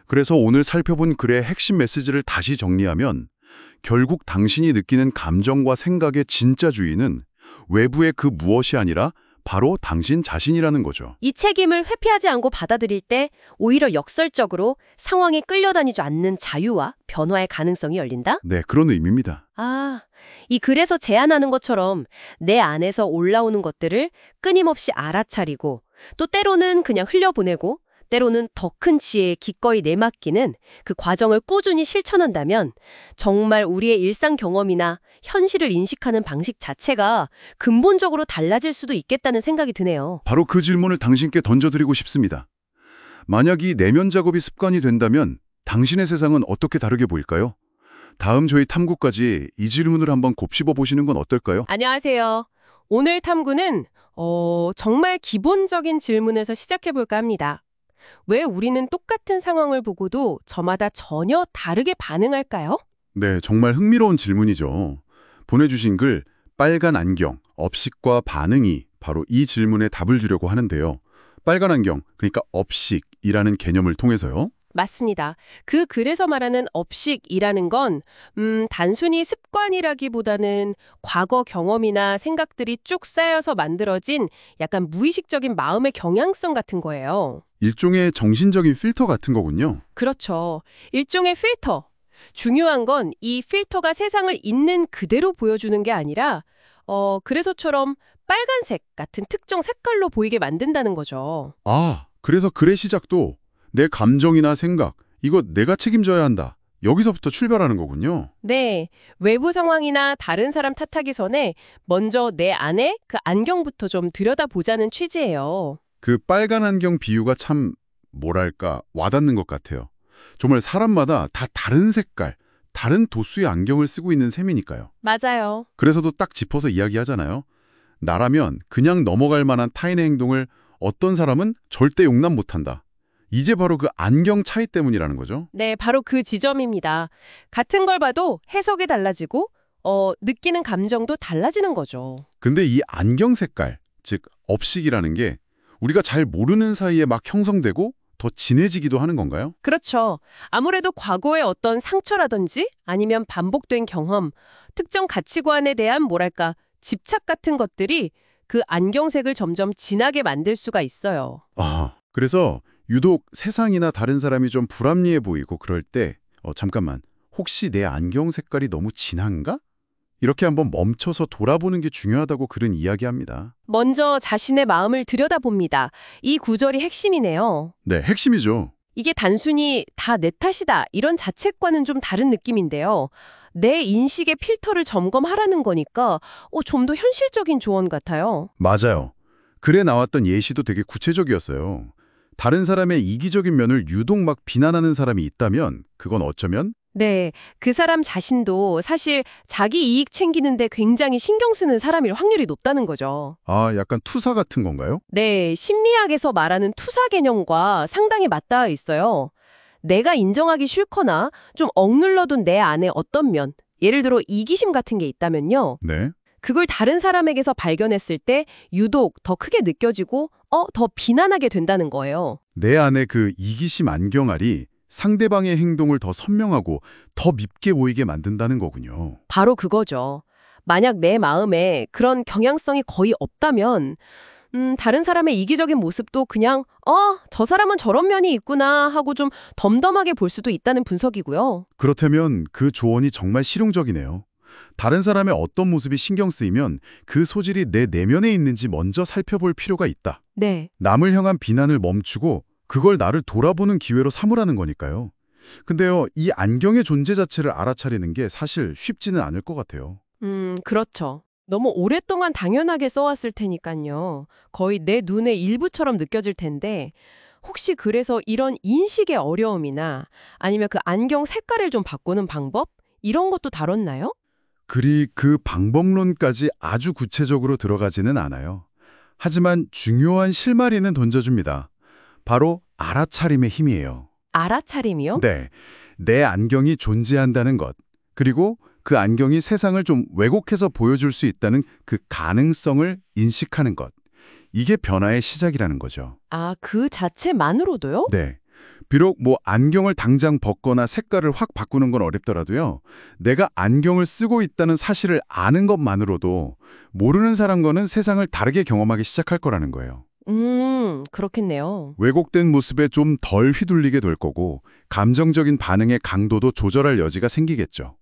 Speaker 1: 그래서 오늘 살펴본 글의 핵심 메시지를 다시 정리하면 결국 당신이 느끼는 감정과 생각의 진짜 주인은 외부의 그 무엇이 아니라 바로 당신 자신이라는 거죠.
Speaker 3: 이 책임을 회피하지 않고 받아들일 때 오히려 역설적으로 상황에 끌려다니지 않는 자유와 변화의 가능성이 열린다?
Speaker 1: 네, 그런 의미입니다.
Speaker 3: 아, 이 글에서 제안하는 것처럼 내 안에서 올라오는 것들을 끊임없이 알아차리고 또 때로는 그냥 흘려보내고 때로는 더 큰 지혜에 기꺼이 내맡기는 그 과정을 꾸준히 실천한다면 정말 우리의 일상 경험이나 현실을 인식하는 방식 자체가 근본적으로 달라질 수도 있겠다는 생각이 드네요.
Speaker 1: 바로 그 질문을 당신께 던져드리고 싶습니다. 만약 이 내면 작업이 습관이 된다면 당신의 세상은 어떻게 다르게 보일까요? 다음 저희 탐구까지 이 질문을 한번 곱씹어 보시는 건 어떨까요?
Speaker 3: 안녕하세요. 오늘 탐구는 정말 기본적인 질문에서 시작해볼까 합니다. 왜 우리는 똑같은 상황을 보고도 저마다 전혀 다르게 반응할까요?
Speaker 1: 네, 정말 흥미로운 질문이죠. 보내주신 글 빨간 안경, 업식과 반응이 바로 이 질문에 답을 주려고 하는데요. 빨간 안경, 그러니까 업식이라는 개념을 통해서요.
Speaker 3: 맞습니다. 그 글에서 말하는 업식이라는 건 단순히 습관이라기보다는 과거 경험이나 생각들이 쭉 쌓여서 만들어진 약간 무의식적인 마음의 경향성 같은 거예요.
Speaker 1: 일종의 정신적인 필터 같은 거군요.
Speaker 3: 그렇죠. 일종의 필터. 중요한 건 이 필터가 세상을 있는 그대로 보여주는 게 아니라 그래서처럼 빨간색 같은 특정 색깔로 보이게 만든다는 거죠.
Speaker 1: 아, 그래서 글의 시작도 내 감정이나 생각, 이거 내가 책임져야 한다. 여기서부터 출발하는 거군요.
Speaker 3: 네, 외부 상황이나 다른 사람 탓하기 전에 먼저 내 안에 그 안경부터 좀 들여다보자는 취지예요.
Speaker 1: 그 빨간 안경 비유가 참 뭐랄까 와닿는 것 같아요. 정말 사람마다 다 다른 색깔, 다른 도수의 안경을 쓰고 있는 셈이니까요.
Speaker 3: 맞아요.
Speaker 1: 그래서도 딱 짚어서 이야기하잖아요. 나라면 그냥 넘어갈 만한 타인의 행동을 어떤 사람은 절대 용납 못한다. 이제 바로 그 안경 차이 때문이라는 거죠.
Speaker 3: 네, 바로 그 지점입니다. 같은 걸 봐도 해석이 달라지고 느끼는 감정도 달라지는 거죠.
Speaker 1: 근데 이 안경 색깔, 즉 업식이라는 게 우리가 잘 모르는 사이에 막 형성되고 더 진해지기도 하는 건가요?
Speaker 3: 그렇죠. 아무래도 과거의 어떤 상처라든지 아니면 반복된 경험, 특정 가치관에 대한 뭐랄까 집착 같은 것들이 그 안경색을 점점 진하게 만들 수가 있어요.
Speaker 1: 아, 그래서 유독 세상이나 다른 사람이 좀 불합리해 보이고 그럴 때 잠깐만, 혹시 내 안경 색깔이 너무 진한가? 이렇게 한번 멈춰서 돌아보는 게 중요하다고 글은 이야기합니다.
Speaker 3: 먼저 자신의 마음을 들여다봅니다. 이 구절이 핵심이네요.
Speaker 1: 네, 핵심이죠.
Speaker 3: 이게 단순히 다 내 탓이다 이런 자책과는 좀 다른 느낌인데요. 내 인식의 필터를 점검하라는 거니까 좀 더 현실적인 조언 같아요.
Speaker 1: 맞아요. 글에 나왔던 예시도 되게 구체적이었어요. 다른 사람의 이기적인 면을 유독 막 비난하는 사람이 있다면 그건 어쩌면
Speaker 3: 네, 그 사람 자신도 사실 자기 이익 챙기는데 굉장히 신경 쓰는 사람일 확률이 높다는 거죠.
Speaker 1: 약간 투사 같은 건가요?
Speaker 3: 네, 심리학에서 말하는 투사 개념과 상당히 맞닿아 있어요. 내가 인정하기 싫거나 좀 억눌러둔 내 안에 어떤 면, 예를 들어 이기심 같은 게 있다면요.
Speaker 1: 네.
Speaker 3: 그걸 다른 사람에게서 발견했을 때 유독 더 크게 느껴지고 더 비난하게 된다는 거예요.
Speaker 1: 내 안에 그 이기심 안경알이 상대방의 행동을 더 선명하고 더 밉게 보이게 만든다는 거군요.
Speaker 3: 바로 그거죠. 만약 내 마음에 그런 경향성이 거의 없다면 다른 사람의 이기적인 모습도 그냥 저 사람은 저런 면이 있구나 하고 좀 덤덤하게 볼 수도 있다는 분석이고요.
Speaker 1: 그렇다면 그 조언이 정말 실용적이네요. 다른 사람의 어떤 모습이 신경 쓰이면 그 소질이 내 내면에 있는지 먼저 살펴볼 필요가 있다.
Speaker 3: 네.
Speaker 1: 남을 향한 비난을 멈추고 그걸 나를 돌아보는 기회로 삼으라는 거니까요. 근데요, 이 안경의 존재 자체를 알아차리는 게 사실 쉽지는 않을 것 같아요.
Speaker 3: 그렇죠. 너무 오랫동안 당연하게 써왔을 테니까요. 거의 내 눈의 일부처럼 느껴질 텐데 혹시 그래서 이런 인식의 어려움이나 아니면 그 안경 색깔을 좀 바꾸는 방법? 이런 것도 다뤘나요?
Speaker 1: 글이 그 방법론까지 아주 구체적으로 들어가지는 않아요. 하지만 중요한 실마리는 던져줍니다. 바로 알아차림의 힘이에요.
Speaker 3: 알아차림이요?
Speaker 1: 네, 내 안경이 존재한다는 것, 그리고 그 안경이 세상을 좀 왜곡해서 보여줄 수 있다는 그 가능성을 인식하는 것. 이게 변화의 시작이라는 거죠.
Speaker 3: 그 자체만으로도요?
Speaker 1: 네. 비록 안경을 당장 벗거나 색깔을 확 바꾸는 건 어렵더라도요. 내가 안경을 쓰고 있다는 사실을 아는 것만으로도 모르는 사람과는 세상을 다르게 경험하기 시작할 거라는 거예요.
Speaker 3: 그렇겠네요.
Speaker 1: 왜곡된 모습에 좀 덜 휘둘리게 될 거고 감정적인 반응의 강도도 조절할 여지가 생기겠죠.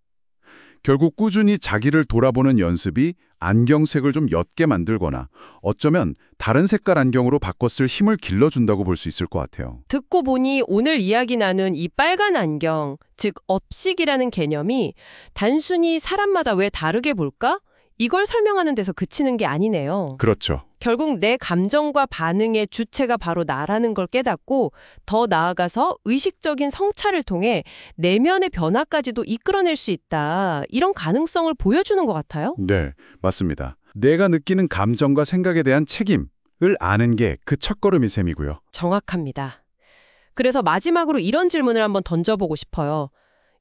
Speaker 1: 결국 꾸준히 자기를 돌아보는 연습이 안경색을 좀 옅게 만들거나 어쩌면 다른 색깔 안경으로 바꿨을 힘을 길러준다고 볼 수 있을 것 같아요.
Speaker 3: 듣고 보니 오늘 이야기 나눈 이 빨간 안경, 즉 업식이라는 개념이 단순히 사람마다 왜 다르게 볼까? 이걸 설명하는 데서 그치는 게 아니네요.
Speaker 1: 그렇죠.
Speaker 3: 결국 내 감정과 반응의 주체가 바로 나라는 걸 깨닫고 더 나아가서 의식적인 성찰을 통해 내면의 변화까지도 이끌어낼 수 있다. 이런 가능성을 보여주는 것 같아요.
Speaker 1: 네, 맞습니다. 내가 느끼는 감정과 생각에 대한 책임을 아는 게 그 첫걸음이 셈이고요.
Speaker 3: 정확합니다. 그래서 마지막으로 이런 질문을 한번 던져보고 싶어요.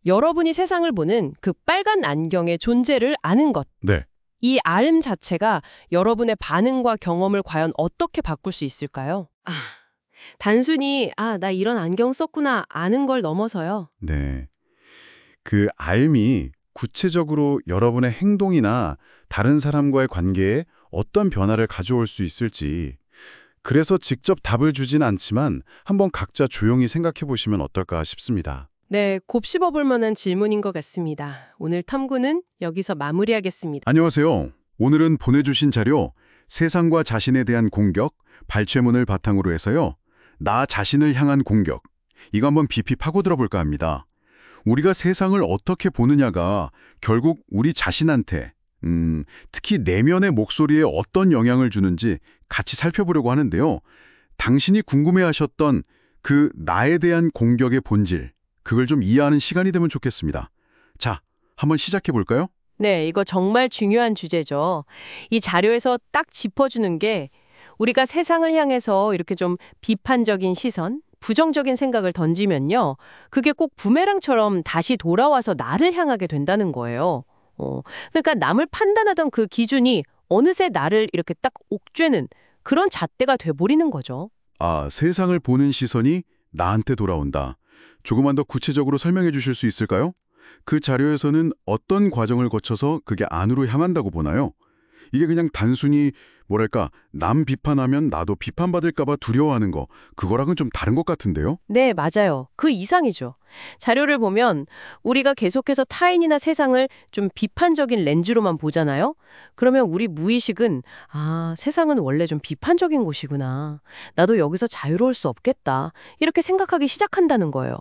Speaker 3: 여러분이 세상을 보는 그 빨간 안경의 존재를 아는 것.
Speaker 1: 네.
Speaker 3: 이 알음 자체가 여러분의 반응과 경험을 과연 어떻게 바꿀 수 있을까요? 단순히 나 이런 안경 썼구나 아는 걸 넘어서요.
Speaker 1: 네. 그 알미 구체적으로 여러분의 행동이나 다른 사람과의 관계에 어떤 변화를 가져올 수 있을지, 그래서 직접 답을 주진 않지만 한번 각자 조용히 생각해 보시면 어떨까 싶습니다.
Speaker 3: 네, 곱씹어 볼 만한 질문인 것 같습니다. 오늘 탐구는 여기서 마무리하겠습니다.
Speaker 1: 안녕하세요. 오늘은 보내주신 자료, 세상과 자신에 대한 공격, 발췌문을 바탕으로 해서요. 나 자신을 향한 공격, 이거 한번 깊이 파고들어볼까 합니다. 우리가 세상을 어떻게 보느냐가 결국 우리 자신한테, 특히 내면의 목소리에 어떤 영향을 주는지 같이 살펴보려고 하는데요. 당신이 궁금해하셨던 그 나에 대한 공격의 본질, 그걸 좀 이해하는 시간이 되면 좋겠습니다. 자, 한번 시작해 볼까요?
Speaker 3: 네, 이거 정말 중요한 주제죠. 이 자료에서 딱 짚어주는 게 우리가 세상을 향해서 이렇게 좀 비판적인 시선, 부정적인 생각을 던지면요. 그게 꼭 부메랑처럼 다시 돌아와서 나를 향하게 된다는 거예요. 그러니까 남을 판단하던 그 기준이 어느새 나를 이렇게 딱 옥죄는 그런 잣대가 돼버리는 거죠.
Speaker 1: 아, 세상을 보는 시선이 나한테 돌아온다. 조금만 더 구체적으로 설명해 주실 수 있을까요? 그 자료에서는 어떤 과정을 거쳐서 그게 안으로 향한다고 보나요? 이게 그냥 단순히 뭐랄까 남 비판하면 나도 비판받을까 봐 두려워하는 거, 그거랑은 좀 다른 것 같은데요?
Speaker 3: 네, 맞아요. 그 이상이죠. 자료를 보면 우리가 계속해서 타인이나 세상을 좀 비판적인 렌즈로만 보잖아요. 그러면 우리 무의식은 세상은 원래 좀 비판적인 곳이구나. 나도 여기서 자유로울 수 없겠다. 이렇게 생각하기 시작한다는 거예요.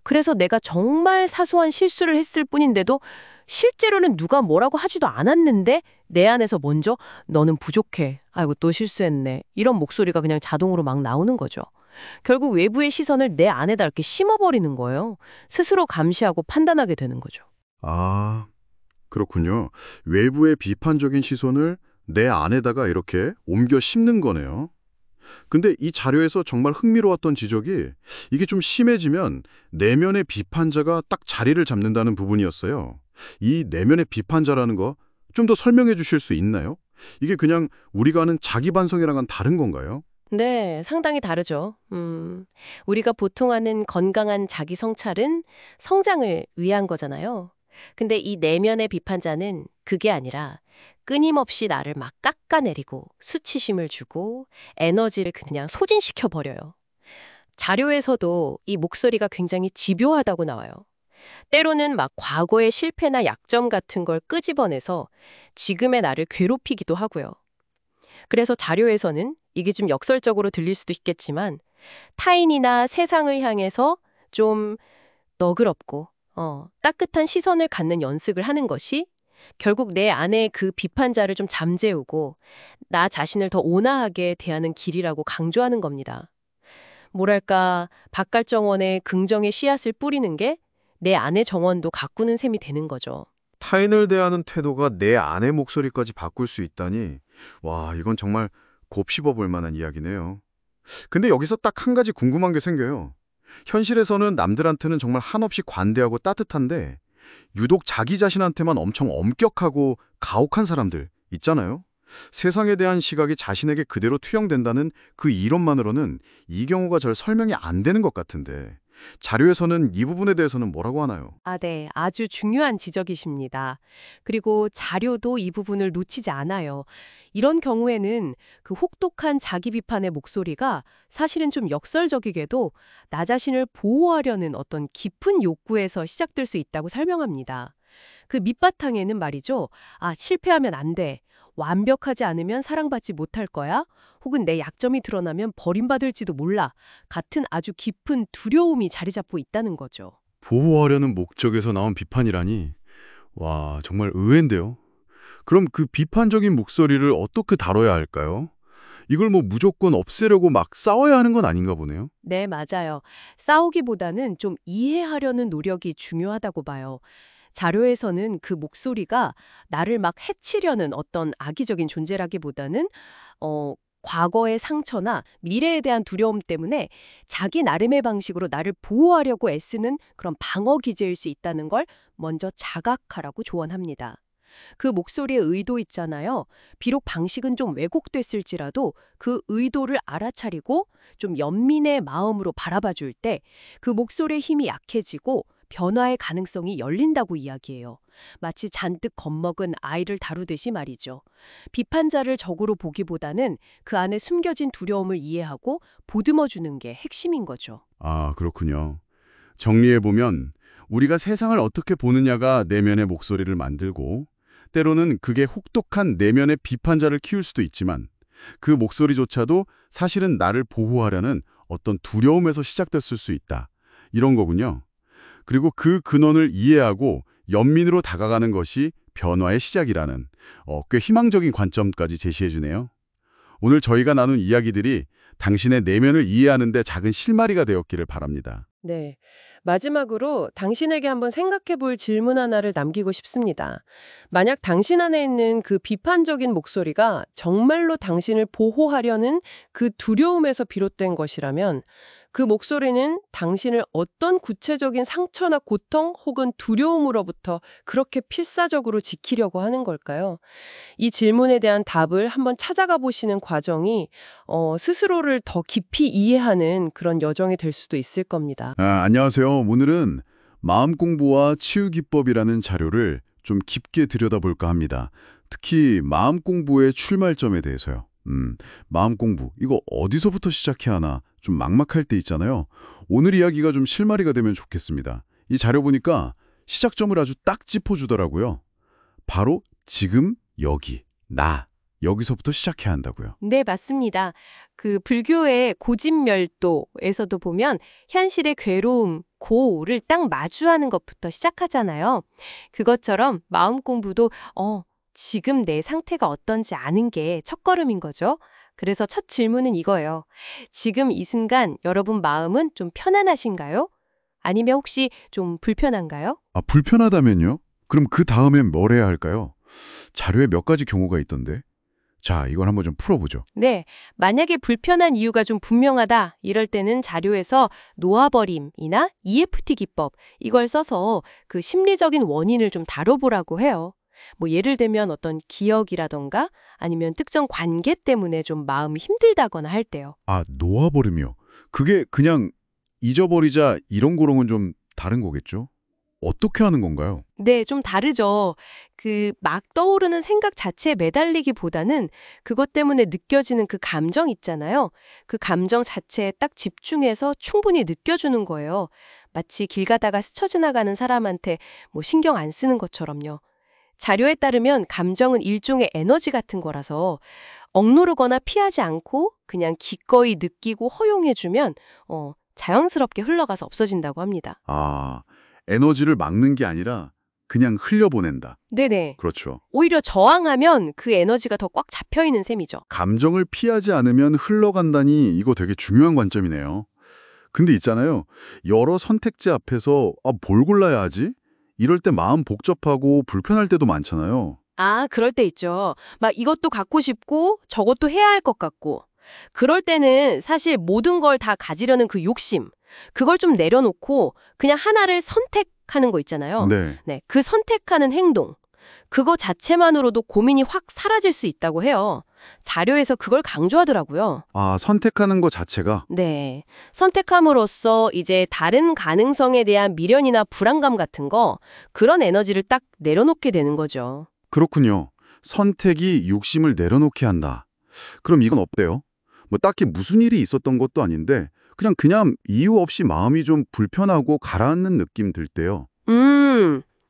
Speaker 3: 그래서 내가 정말 사소한 실수를 했을 뿐인데도 실제로는 누가 뭐라고 하지도 않았는데 내 안에서 먼저 너는 부족해. 아이고 또 실수했네. 이런 목소리가 그냥 자동으로 막 나오는 거죠. 결국 외부의 시선을 내 안에다 이렇게 심어버리는 거예요. 스스로 감시하고 판단하게 되는 거죠.
Speaker 1: 아, 그렇군요. 외부의 비판적인 시선을 내 안에다가 이렇게 옮겨 심는 거네요. 근데 이 자료에서 정말 흥미로웠던 지적이 이게 좀 심해지면 내면의 비판자가 딱 자리를 잡는다는 부분이었어요. 이 내면의 비판자라는 거 좀 더 설명해 주실 수 있나요? 이게 그냥 우리가 아는 자기 반성이랑은 다른 건가요?
Speaker 3: 네, 상당히 다르죠. 우리가 보통 하는 건강한 자기 성찰은 성장을 위한 거잖아요. 근데 이 내면의 비판자는 그게 아니라 끊임없이 나를 막 깎아내리고 수치심을 주고 에너지를 그냥 소진시켜 버려요. 자료에서도 이 목소리가 굉장히 집요하다고 나와요. 때로는 막 과거의 실패나 약점 같은 걸 끄집어내서 지금의 나를 괴롭히기도 하고요. 그래서 자료에서는 이게 좀 역설적으로 들릴 수도 있겠지만 타인이나 세상을 향해서 좀 너그럽고 따뜻한 시선을 갖는 연습을 하는 것이 결국 내 안에 그 비판자를 좀 잠재우고 나 자신을 더 온화하게 대하는 길이라고 강조하는 겁니다. 뭐랄까 박갈정원의 긍정의 씨앗을 뿌리는 게 내 안의 정원도 가꾸는 셈이 되는 거죠.
Speaker 5: 타인을 대하는 태도가 내 안의 목소리까지 바꿀 수 있다니, 와, 이건 정말 곱씹어 볼 만한 이야기네요. 근데 여기서 딱 한 가지 궁금한 게 생겨요. 현실에서는 남들한테는 정말 한없이 관대하고 따뜻한데 유독 자기 자신한테만 엄청 엄격하고 가혹한 사람들 있잖아요. 세상에 대한 시각이 자신에게 그대로 투영된다는 그 이론만으로는 이 경우가 잘 설명이 안 되는 것 같은데, 자료에서는 이 부분에 대해서는 뭐라고 하나요?
Speaker 3: 네. 아주 중요한 지적이십니다. 그리고 자료도 이 부분을 놓치지 않아요. 이런 경우에는 그 혹독한 자기 비판의 목소리가 사실은 좀 역설적이게도 나 자신을 보호하려는 어떤 깊은 욕구에서 시작될 수 있다고 설명합니다. 그 밑바탕에는 말이죠. 실패하면 안 돼. 완벽하지 않으면 사랑받지 못할 거야. 혹은 내 약점이 드러나면 버림받을지도 몰라. 같은 아주 깊은 두려움이 자리 잡고 있다는 거죠.
Speaker 1: 보호하려는 목적에서 나온 비판이라니, 와, 정말 의외인데요. 그럼 그 비판적인 목소리를 어떻게 다뤄야 할까요? 이걸 뭐 무조건 없애려고 막 싸워야 하는 건 아닌가 보네요.
Speaker 3: 네, 맞아요. 싸우기보다는 좀 이해하려는 노력이 중요하다고 봐요. 자료에서는 그 목소리가 나를 막 해치려는 어떤 악의적인 존재라기보다는 과거의 상처나 미래에 대한 두려움 때문에 자기 나름의 방식으로 나를 보호하려고 애쓰는 그런 방어 기제일 수 있다는 걸 먼저 자각하라고 조언합니다. 그 목소리의 의도 있잖아요. 비록 방식은 좀 왜곡됐을지라도 그 의도를 알아차리고 좀 연민의 마음으로 바라봐 줄 때 그 목소리의 힘이 약해지고 변화의 가능성이 열린다고 이야기해요. 마치 잔뜩 겁먹은 아이를 다루듯이 말이죠. 비판자를 적으로 보기보다는 그 안에 숨겨진 두려움을 이해하고 보듬어주는 게 핵심인 거죠.
Speaker 1: 아, 그렇군요. 정리해보면 우리가 세상을 어떻게 보느냐가 내면의 목소리를 만들고 때로는 그게 혹독한 내면의 비판자를 키울 수도 있지만 그 목소리조차도 사실은 나를 보호하려는 어떤 두려움에서 시작됐을 수 있다. 이런 거군요. 그리고 그 근원을 이해하고 연민으로 다가가는 것이 변화의 시작이라는 꽤 희망적인 관점까지 제시해주네요. 오늘 저희가 나눈 이야기들이 당신의 내면을 이해하는 데 작은 실마리가 되었기를 바랍니다.
Speaker 6: 네. 마지막으로 당신에게 한번 생각해 볼 질문 하나를 남기고 싶습니다. 만약 당신 안에 있는 그 비판적인 목소리가 정말로 당신을 보호하려는 그 두려움에서 비롯된 것이라면 그 목소리는 당신을 어떤 구체적인 상처나 고통 혹은 두려움으로부터 그렇게 필사적으로 지키려고 하는 걸까요? 이 질문에 대한 답을 한번 찾아가 보시는 과정이 스스로를 더 깊이 이해하는 그런 여정이 될 수도 있을 겁니다.
Speaker 1: 안녕하세요. 오늘은 마음 공부와 치유 기법이라는 자료를 좀 깊게 들여다볼까 합니다. 특히 마음 공부의 출발점에 대해서요. 마음 공부, 이거 어디서부터 시작해야 하나 좀 막막할 때 있잖아요. 오늘 이야기가 좀 실마리가 되면 좋겠습니다. 이 자료 보니까 시작점을 아주 딱 짚어주더라고요. 바로 지금, 여기, 나. 여기서부터 시작해야 한다고요.
Speaker 3: 네, 맞습니다. 그 불교의 고진멸도에서도 보면 현실의 괴로움, 고를 딱 마주하는 것부터 시작하잖아요. 그것처럼 마음 공부도 지금 내 상태가 어떤지 아는 게 첫걸음인 거죠. 그래서 첫 질문은 이거예요. 지금 이 순간 여러분 마음은 좀 편안하신가요? 아니면 혹시 좀 불편한가요?
Speaker 1: 아, 불편하다면요? 그럼 그 다음엔 뭘 해야 할까요? 자료에 몇 가지 경우가 있던데. 자, 이걸 한번 좀 풀어보죠.
Speaker 3: 네, 만약에 불편한 이유가 좀 분명하다 이럴 때는 자료에서 놓아버림이나 EFT 기법 이걸 써서 그 심리적인 원인을 좀 다뤄보라고 해요. 뭐 예를 들면 어떤 기억이라던가 아니면 특정 관계 때문에 좀 마음이 힘들다거나 할 때요.
Speaker 1: 아, 놓아버리며. 그게 그냥 잊어버리자 이런 거랑은 좀 다른 거겠죠? 어떻게 하는 건가요?
Speaker 3: 네, 좀 다르죠. 그 막 떠오르는 생각 자체에 매달리기보다는 그것 때문에 느껴지는 그 감정 있잖아요. 그 감정 자체에 딱 집중해서 충분히 느껴주는 거예요. 마치 길 가다가 스쳐 지나가는 사람한테 뭐 신경 안 쓰는 것처럼요. 자료에 따르면 감정은 일종의 에너지 같은 거라서 억누르거나 피하지 않고 그냥 기꺼이 느끼고 허용해주면 자연스럽게 흘러가서 없어진다고 합니다.
Speaker 1: 아, 에너지를 막는 게 아니라 그냥 흘려보낸다.
Speaker 3: 네네.
Speaker 1: 그렇죠.
Speaker 3: 오히려 저항하면 그 에너지가 더 꽉 잡혀있는 셈이죠.
Speaker 1: 감정을 피하지 않으면 흘러간다니 이거 되게 중요한 관점이네요. 근데 있잖아요. 여러 선택지 앞에서 뭘 골라야 하지? 이럴 때 마음 복잡하고 불편할 때도 많잖아요.
Speaker 3: 아, 그럴 때 있죠. 막 이것도 갖고 싶고 저것도 해야 할 것 같고. 그럴 때는 사실 모든 걸 다 가지려는 그 욕심, 그걸 좀 내려놓고 그냥 하나를 선택하는 거 있잖아요.
Speaker 1: 네.
Speaker 3: 그 선택하는 행동, 그거 자체만으로도 고민이 확 사라질 수 있다고 해요. 자료에서 그걸 강조하더라고요.
Speaker 1: 아, 선택하는 것 자체가?
Speaker 3: 네. 선택함으로써 이제 다른 가능성에 대한 미련이나 불안감 같은 거, 그런 에너지를 딱 내려놓게 되는 거죠.
Speaker 1: 그렇군요. 선택이 욕심을 내려놓게 한다. 그럼 이건 어때요? 뭐 딱히 무슨 일이 있었던 것도 아닌데 그냥 이유 없이 마음이 좀 불편하고 가라앉는 느낌 들 때요.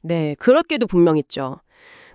Speaker 3: 네. 그럴 때도 분명 있죠.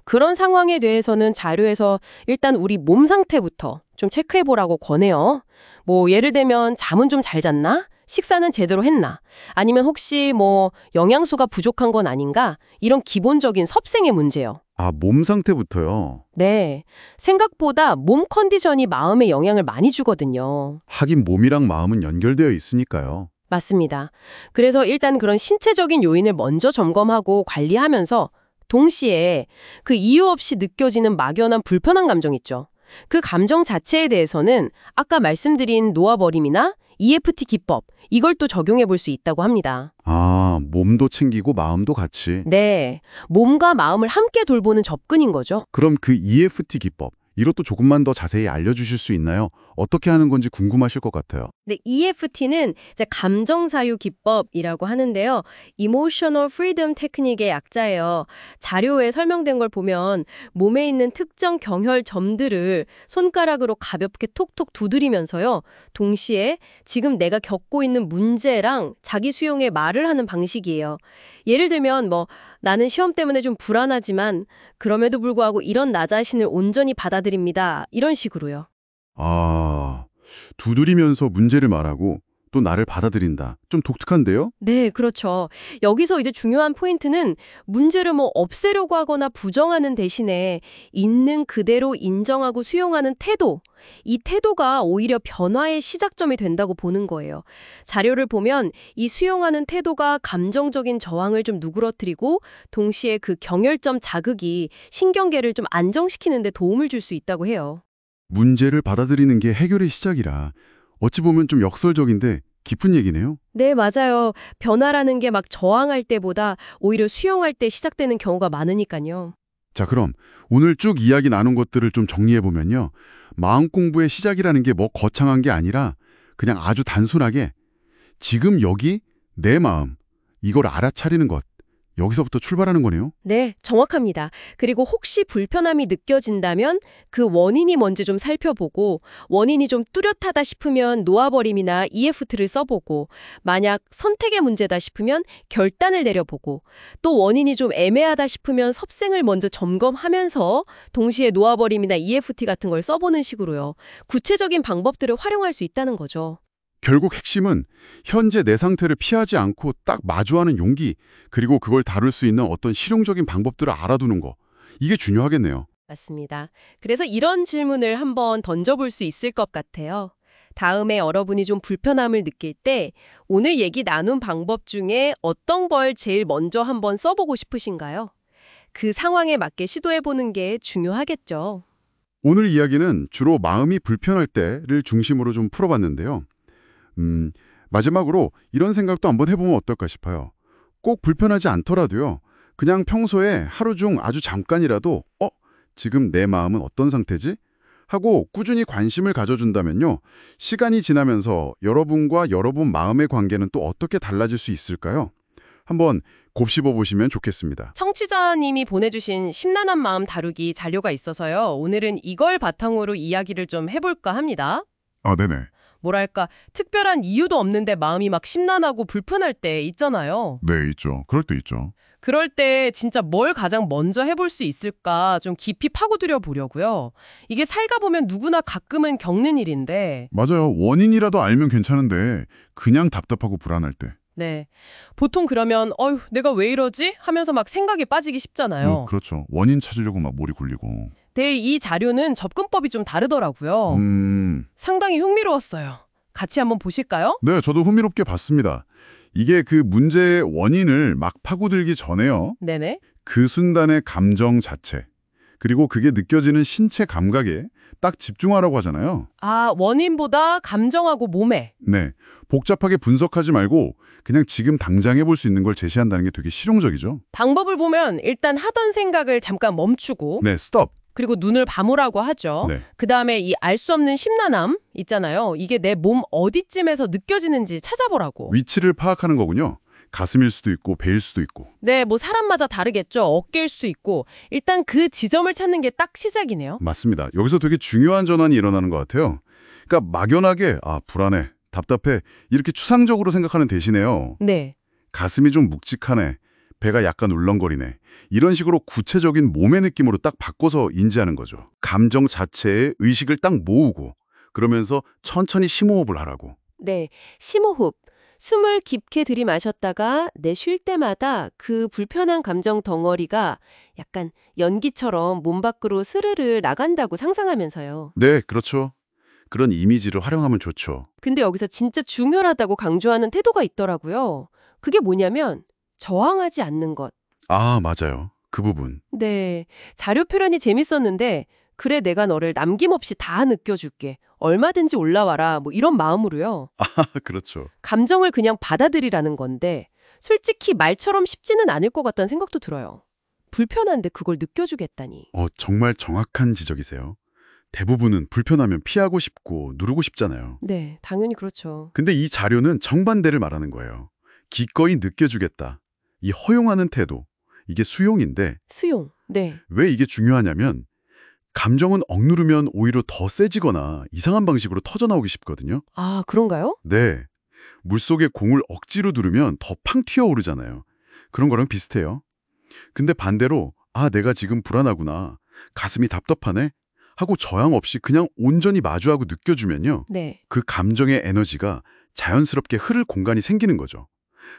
Speaker 3: 그런 상황에 대해서는 자료에서 일단 우리 몸 상태부터 좀 체크해보라고 권해요. 뭐 예를 들면 잠은 좀 잘 잤나? 식사는 제대로 했나? 아니면 혹시 뭐 영양소가 부족한 건 아닌가? 이런 기본적인 섭생의 문제요.
Speaker 1: 아, 몸 상태부터요.
Speaker 3: 네. 생각보다 몸 컨디션이 마음에 영향을 많이 주거든요.
Speaker 1: 하긴 몸이랑 마음은 연결되어 있으니까요.
Speaker 3: 맞습니다. 그래서 일단 그런 신체적인 요인을 먼저 점검하고 관리하면서 동시에 그 이유 없이 느껴지는 막연한 불편한 감정 있죠.
Speaker 6: 그 감정 자체에 대해서는 아까 말씀드린 놓아버림이나 EFT 기법, 이걸 또 적용해 볼 수 있다고 합니다.
Speaker 1: 아, 몸도 챙기고 마음도 같이.
Speaker 6: 네, 몸과 마음을 함께 돌보는 접근인 거죠.
Speaker 1: 그럼 그 EFT 기법, 이것도 조금만 더 자세히 알려주실 수 있나요? 어떻게 하는 건지 궁금하실 것 같아요.
Speaker 3: 네, EFT는 이제 감정 자유 기법이라고 하는데요. Emotional Freedom Technique의 약자예요. 자료에 설명된 걸 보면 몸에 있는 특정 경혈 점들을 손가락으로 가볍게 톡톡 두드리면서요. 동시에 지금 내가 겪고 있는 문제랑 자기 수용의 말을 하는 방식이에요. 예를 들면 나는 시험 때문에 좀 불안하지만 그럼에도 불구하고 이런 나 자신을 온전히 받아들입니다. 이런 식으로요.
Speaker 1: 아, 두드리면서 문제를 말하고 또 나를 받아들인다. 좀 독특한데요?
Speaker 3: 네, 그렇죠. 여기서 이제 중요한 포인트는 문제를 없애려고 하거나 부정하는 대신에 있는 그대로 인정하고 수용하는 태도. 이 태도가 오히려 변화의 시작점이 된다고 보는 거예요. 자료를 보면 이 수용하는 태도가 감정적인 저항을 좀 누그러뜨리고 동시에 그 경혈점 자극이 신경계를 좀 안정시키는 데 도움을 줄 수 있다고 해요.
Speaker 1: 문제를 받아들이는 게 해결의 시작이라 어찌 보면 좀 역설적인데 깊은 얘기네요.
Speaker 3: 네, 맞아요. 변화라는 게 막 저항할 때보다 오히려 수용할 때 시작되는 경우가 많으니까요.
Speaker 1: 자, 그럼 오늘 쭉 이야기 나눈 것들을 좀 정리해보면요. 마음 공부의 시작이라는 게 뭐 거창한 게 아니라 그냥 아주 단순하게 지금 여기 내 마음, 이걸 알아차리는 것, 여기서부터 출발하는 거네요.
Speaker 3: 네, 정확합니다. 그리고 혹시 불편함이 느껴진다면 그 원인이 뭔지 좀 살펴보고 원인이 좀 뚜렷하다 싶으면 놓아버림이나 EFT를 써보고 만약 선택의 문제다 싶으면 결단을 내려보고 또 원인이 좀 애매하다 싶으면 섭생을 먼저 점검하면서 동시에 놓아버림이나 EFT 같은 걸 써보는 식으로요. 구체적인 방법들을 활용할 수 있다는 거죠.
Speaker 1: 결국 핵심은 현재 내 상태를 피하지 않고 딱 마주하는 용기, 그리고 그걸 다룰 수 있는 어떤 실용적인 방법들을 알아두는 거. 이게 중요하겠네요.
Speaker 3: 맞습니다. 그래서 이런 질문을 한번 던져볼 수 있을 것 같아요. 다음에 여러분이 좀 불편함을 느낄 때 오늘 얘기 나눈 방법 중에 어떤 걸 제일 먼저 한번 써보고 싶으신가요? 그 상황에 맞게 시도해보는 게 중요하겠죠.
Speaker 1: 오늘 이야기는 주로 마음이 불편할 때를 중심으로 좀 풀어봤는데요. 마지막으로 이런 생각도 한번 해보면 어떨까 싶어요. 꼭 불편하지 않더라도요. 그냥 평소에 하루 중 아주 잠깐이라도 지금 내 마음은 어떤 상태지? 하고 꾸준히 관심을 가져준다면요. 시간이 지나면서 여러분과 여러분 마음의 관계는 또 어떻게 달라질 수 있을까요? 한번 곱씹어 보시면 좋겠습니다.
Speaker 6: 청취자님이 보내주신 심란한 마음 다루기 자료가 있어서요. 오늘은 이걸 바탕으로 이야기를 좀 해볼까 합니다.
Speaker 4: 아, 네네.
Speaker 6: 뭐랄까, 특별한 이유도 없는데 마음이 막 심란하고 불편할 때 있잖아요.
Speaker 4: 네, 있죠. 그럴 때 있죠.
Speaker 6: 그럴 때 진짜 뭘 가장 먼저 해볼 수 있을까 좀 깊이 파고들여 보려고요. 이게 살다 보면 누구나 가끔은 겪는 일인데
Speaker 4: 맞아요. 원인이라도 알면 괜찮은데 그냥 답답하고 불안할 때.
Speaker 6: 네. 보통 그러면 어휴, 내가 왜 이러지? 하면서 막 생각에 빠지기 쉽잖아요.
Speaker 4: 그렇죠. 원인 찾으려고 막 몰이 굴리고.
Speaker 6: 근데 이 자료는 접근법이 좀 다르더라고요. 상당히 흥미로웠어요. 같이 한번 보실까요?
Speaker 4: 네, 저도 흥미롭게 봤습니다. 이게 그 문제의 원인을 막 파고들기 전에요.
Speaker 6: 네네.
Speaker 4: 그 순간의 감정 자체, 그리고 그게 느껴지는 신체 감각에 딱 집중하라고 하잖아요.
Speaker 6: 아, 원인보다 감정하고 몸에.
Speaker 4: 네, 복잡하게 분석하지 말고 그냥 지금 당장 해볼 수 있는 걸 제시한다는 게 되게 실용적이죠.
Speaker 6: 방법을 보면 일단 하던 생각을 잠깐 멈추고
Speaker 4: 네, 스톱.
Speaker 6: 그리고 눈을 감으라고 하죠.
Speaker 4: 네.
Speaker 6: 그다음에 이 알 수 없는 심란함 있잖아요. 이게 내 몸 어디쯤에서 느껴지는지 찾아보라고.
Speaker 4: 위치를 파악하는 거군요. 가슴일 수도 있고 배일 수도 있고.
Speaker 6: 네, 뭐 사람마다 다르겠죠. 어깨일 수도 있고. 일단 그 지점을 찾는 게 딱 시작이네요.
Speaker 4: 맞습니다. 여기서 되게 중요한 전환이 일어나는 것 같아요. 그러니까 막연하게 불안해, 답답해 이렇게 추상적으로 생각하는 대신에요.
Speaker 6: 네.
Speaker 4: 가슴이 좀 묵직하네, 배가 약간 울렁거리네. 이런 식으로 구체적인 몸의 느낌으로 딱 바꿔서 인지하는 거죠. 감정 자체의 의식을 딱 모으고 그러면서 천천히 심호흡을 하라고.
Speaker 3: 네, 심호흡. 숨을 깊게 들이마셨다가 내쉴 때마다 그 불편한 감정 덩어리가 약간 연기처럼 몸 밖으로 스르르 나간다고 상상하면서요.
Speaker 4: 네, 그렇죠. 그런 이미지를 활용하면 좋죠.
Speaker 3: 근데 여기서 진짜 중요하다고 강조하는 태도가 있더라고요. 그게 뭐냐면 저항하지 않는 것.
Speaker 4: 아, 맞아요. 그 부분.
Speaker 3: 네, 자료 표현이 재밌었는데
Speaker 6: 그래, 내가 너를 남김없이 다 느껴줄게. 얼마든지 올라와라. 뭐 이런 마음으로요.
Speaker 1: 그렇죠.
Speaker 6: 감정을 그냥 받아들이라는 건데 솔직히 말처럼 쉽지는 않을 것 같다는 생각도 들어요. 불편한데 그걸 느껴주겠다니.
Speaker 1: 정말 정확한 지적이세요. 대부분은 불편하면 피하고 싶고 누르고 싶잖아요.
Speaker 6: 네, 당연히 그렇죠.
Speaker 1: 근데 이 자료는 정반대를 말하는 거예요. 기꺼이 느껴주겠다. 이 허용하는 태도, 이게 수용인데
Speaker 6: 수용. 네.
Speaker 1: 왜 이게 중요하냐면 감정은 억누르면 오히려 더 세지거나 이상한 방식으로 터져나오기 쉽거든요.
Speaker 6: 아, 그런가요?
Speaker 1: 네. 물속에 공을 억지로 두르면 더 팡 튀어오르잖아요. 그런 거랑 비슷해요. 근데 반대로 내가 지금 불안하구나. 가슴이 답답하네. 하고 저항 없이 그냥 온전히 마주하고 느껴주면요.
Speaker 6: 네.
Speaker 1: 그 감정의 에너지가 자연스럽게 흐를 공간이 생기는 거죠.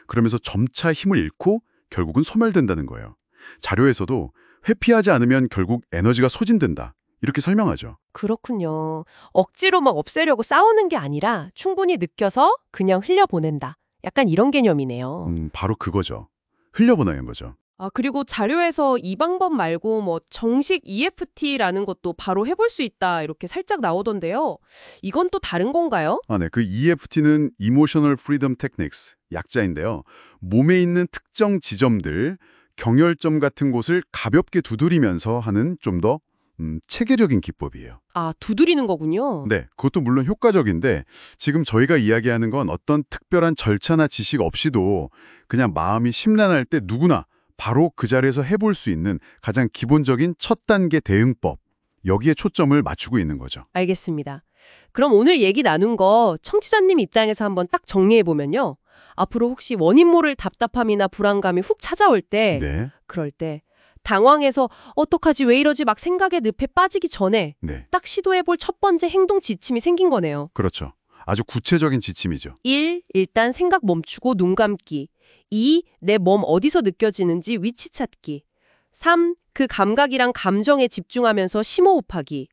Speaker 1: 그러면서 점차 힘을 잃고 결국은 소멸된다는 거예요. 자료에서도 회피하지 않으면 결국 에너지가 소진된다. 이렇게 설명하죠.
Speaker 6: 그렇군요. 억지로 막 없애려고 싸우는 게 아니라 충분히 느껴서 그냥 흘려보낸다. 약간 이런 개념이네요.
Speaker 1: 바로 그거죠. 흘려보내는 거죠.
Speaker 6: 그리고 자료에서 이 방법 말고 뭐 정식 EFT라는 것도 바로 해볼 수 있다 이렇게 살짝 나오던데요. 이건 또 다른 건가요?
Speaker 1: 네. 그 EFT는 Emotional Freedom Techniques, 약자인데요. 몸에 있는 특정 지점들, 경혈점 같은 곳을 가볍게 두드리면서 하는 좀 더 체계적인 기법이에요.
Speaker 6: 두드리는 거군요.
Speaker 1: 네, 그것도 물론 효과적인데 지금 저희가 이야기하는 건 어떤 특별한 절차나 지식 없이도 그냥 마음이 심란할 때 누구나 바로 그 자리에서 해볼 수 있는 가장 기본적인 첫 단계 대응법, 여기에 초점을 맞추고 있는 거죠.
Speaker 6: 알겠습니다. 그럼 오늘 얘기 나눈 거 청취자님 입장에서 한번 딱 정리해보면요. 앞으로 혹시 원인 모를 답답함이나 불안감이 훅 찾아올 때
Speaker 1: 네,
Speaker 6: 그럴 때 당황해서 어떡하지 왜 이러지 막 생각의 늪에 빠지기 전에
Speaker 1: 네,
Speaker 6: 딱 시도해볼 첫 번째 행동 지침이 생긴 거네요.
Speaker 1: 그렇죠. 아주 구체적인 지침이죠.
Speaker 6: 1. 일단 생각 멈추고 눈 감기. 2. 내 몸 어디서 느껴지는지 위치 찾기. 3. 그 감각이랑 감정에 집중하면서 심호흡하기.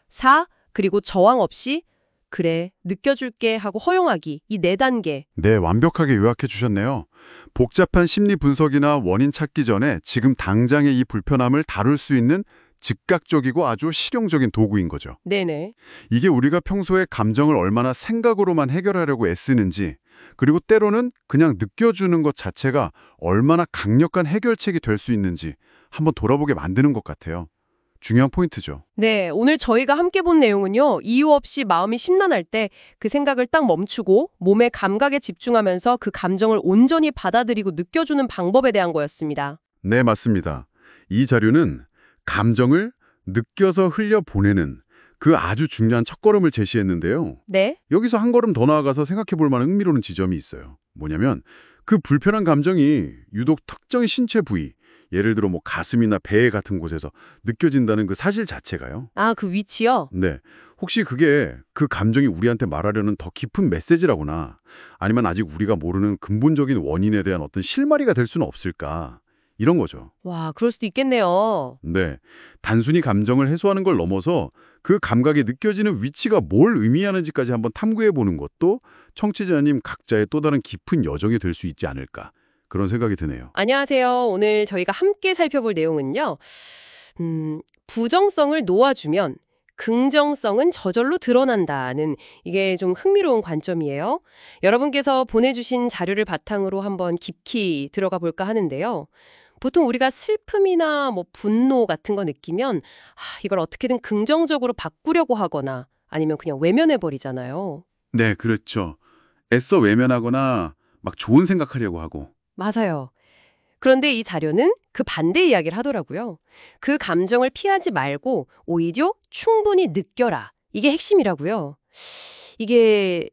Speaker 6: 4. 그리고 저항 없이 그래, 느껴줄게 하고 허용하기. 이 4단계.
Speaker 1: 네, 완벽하게 요약해 주셨네요. 복잡한 심리 분석이나 원인 찾기 전에 지금 당장의 이 불편함을 다룰 수 있는 즉각적이고 아주 실용적인 도구인 거죠.
Speaker 6: 네네.
Speaker 1: 이게 우리가 평소에 감정을 얼마나 생각으로만 해결하려고 애쓰는지, 그리고 때로는 그냥 느껴주는 것 자체가 얼마나 강력한 해결책이 될 수 있는지 한번 돌아보게 만드는 것 같아요. 중요한 포인트죠.
Speaker 6: 네, 오늘 저희가 함께 본 내용은요. 이유 없이 마음이 심란할 때 그 생각을 딱 멈추고 몸의 감각에 집중하면서 그 감정을 온전히 받아들이고 느껴주는 방법에 대한 거였습니다.
Speaker 1: 네, 맞습니다. 이 자료는 감정을 느껴서 흘려보내는 그 아주 중요한 첫걸음을 제시했는데요.
Speaker 6: 네.
Speaker 1: 여기서 한 걸음 더 나아가서 생각해 볼 만한 흥미로운 지점이 있어요. 뭐냐면 그 불편한 감정이 유독 특정의 신체 부위, 예를 들어 뭐 가슴이나 배 같은 곳에서 느껴진다는 그 사실 자체가요.
Speaker 6: 그 위치요?
Speaker 1: 네. 혹시 그게 그 감정이 우리한테 말하려는 더 깊은 메시지라거나 아니면 아직 우리가 모르는 근본적인 원인에 대한 어떤 실마리가 될 수는 없을까? 이런 거죠.
Speaker 6: 와, 그럴 수도 있겠네요.
Speaker 1: 네. 단순히 감정을 해소하는 걸 넘어서 그 감각에 느껴지는 위치가 뭘 의미하는지까지 한번 탐구해 보는 것도 청취자님 각자의 또 다른 깊은 여정이 될 수 있지 않을까. 그런 생각이 드네요.
Speaker 6: 안녕하세요. 오늘 저희가 함께 살펴볼 내용은요. 부정성을 놓아주면 긍정성은 저절로 드러난다는 이게 좀 흥미로운 관점이에요. 여러분께서 보내주신 자료를 바탕으로 한번 깊이 들어가 볼까 하는데요. 보통 우리가 슬픔이나 뭐 분노 같은 거 느끼면 이걸 어떻게든 긍정적으로 바꾸려고 하거나 아니면 그냥 외면해버리잖아요.
Speaker 1: 네, 그렇죠. 애써 외면하거나 막 좋은 생각하려고 하고.
Speaker 6: 맞아요. 그런데 이 자료는 그 반대 이야기를 하더라고요. 그 감정을 피하지 말고 오히려 충분히 느껴라. 이게 핵심이라고요. 이게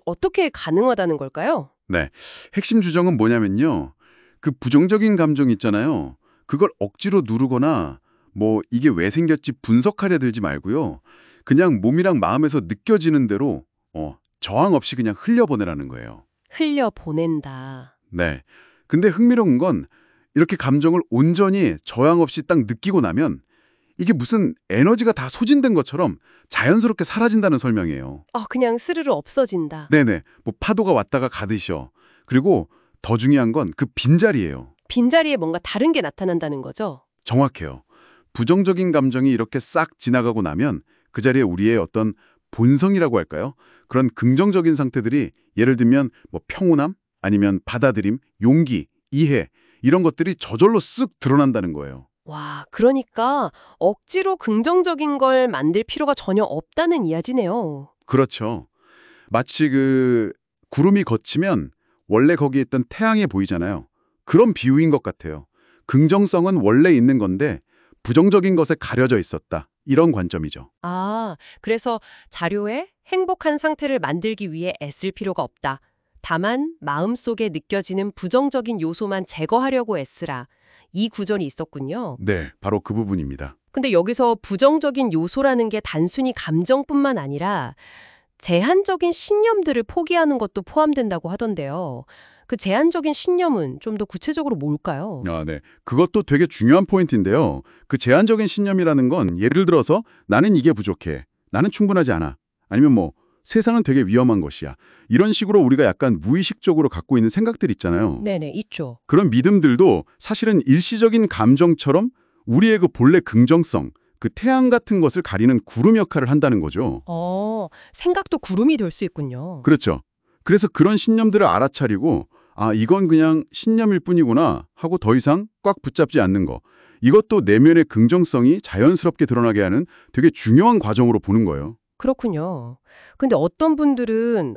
Speaker 6: 어떻게 가능하다는 걸까요?
Speaker 1: 네. 핵심 주장은 뭐냐면요. 그 부정적인 감정 있잖아요. 그걸 억지로 누르거나 뭐 이게 왜 생겼지 분석하려 들지 말고요. 그냥 몸이랑 마음에서 느껴지는 대로 저항 없이 그냥 흘려보내라는 거예요.
Speaker 6: 흘려보낸다.
Speaker 1: 네. 근데 흥미로운 건 이렇게 감정을 온전히 저항 없이 딱 느끼고 나면 이게 무슨 에너지가 다 소진된 것처럼 자연스럽게 사라진다는 설명이에요.
Speaker 6: 그냥 스르르 없어진다.
Speaker 1: 네네. 뭐 파도가 왔다가 가듯이요. 그리고 더 중요한 건 그 빈자리예요.
Speaker 6: 빈자리에 뭔가 다른 게 나타난다는 거죠?
Speaker 1: 정확해요. 부정적인 감정이 이렇게 싹 지나가고 나면 그 자리에 우리의 어떤 본성이라고 할까요? 그런 긍정적인 상태들이 예를 들면 뭐 평온함, 아니면 받아들임, 용기, 이해 이런 것들이 저절로 쓱 드러난다는 거예요.
Speaker 6: 와, 그러니까 억지로 긍정적인 걸 만들 필요가 전혀 없다는 이야기네요.
Speaker 1: 그렇죠. 마치 그 구름이 걷히면 원래 거기에 있던 태양이 보이잖아요. 그런 비유인 것 같아요. 긍정성은 원래 있는 건데 부정적인 것에 가려져 있었다. 이런 관점이죠.
Speaker 6: 아, 그래서 자료에 행복한 상태를 만들기 위해 애쓸 필요가 없다. 다만 마음속에 느껴지는 부정적인 요소만 제거하려고 애쓰라. 이 구절이 있었군요.
Speaker 1: 네, 바로 그 부분입니다.
Speaker 6: 근데 여기서 부정적인 요소라는 게 단순히 감정뿐만 아니라 제한적인 신념들을 포기하는 것도 포함된다고 하던데요. 그 제한적인 신념은 좀 더 구체적으로 뭘까요?
Speaker 1: 네. 그것도 되게 중요한 포인트인데요. 그 제한적인 신념이라는 건 예를 들어서 나는 이게 부족해. 나는 충분하지 않아. 아니면 뭐 세상은 되게 위험한 것이야. 이런 식으로 우리가 약간 무의식적으로 갖고 있는 생각들 있잖아요.
Speaker 6: 네네, 있죠.
Speaker 1: 그런 믿음들도 사실은 일시적인 감정처럼 우리의 그 본래 긍정성, 그 태양 같은 것을 가리는 구름 역할을 한다는 거죠.
Speaker 6: 생각도 구름이 될 수 있군요.
Speaker 1: 그렇죠. 그래서 그런 신념들을 알아차리고 이건 그냥 신념일 뿐이구나 하고 더 이상 꽉 붙잡지 않는 거. 이것도 내면의 긍정성이 자연스럽게 드러나게 하는 되게 중요한 과정으로 보는 거예요.
Speaker 6: 그렇군요. 근데 어떤 분들은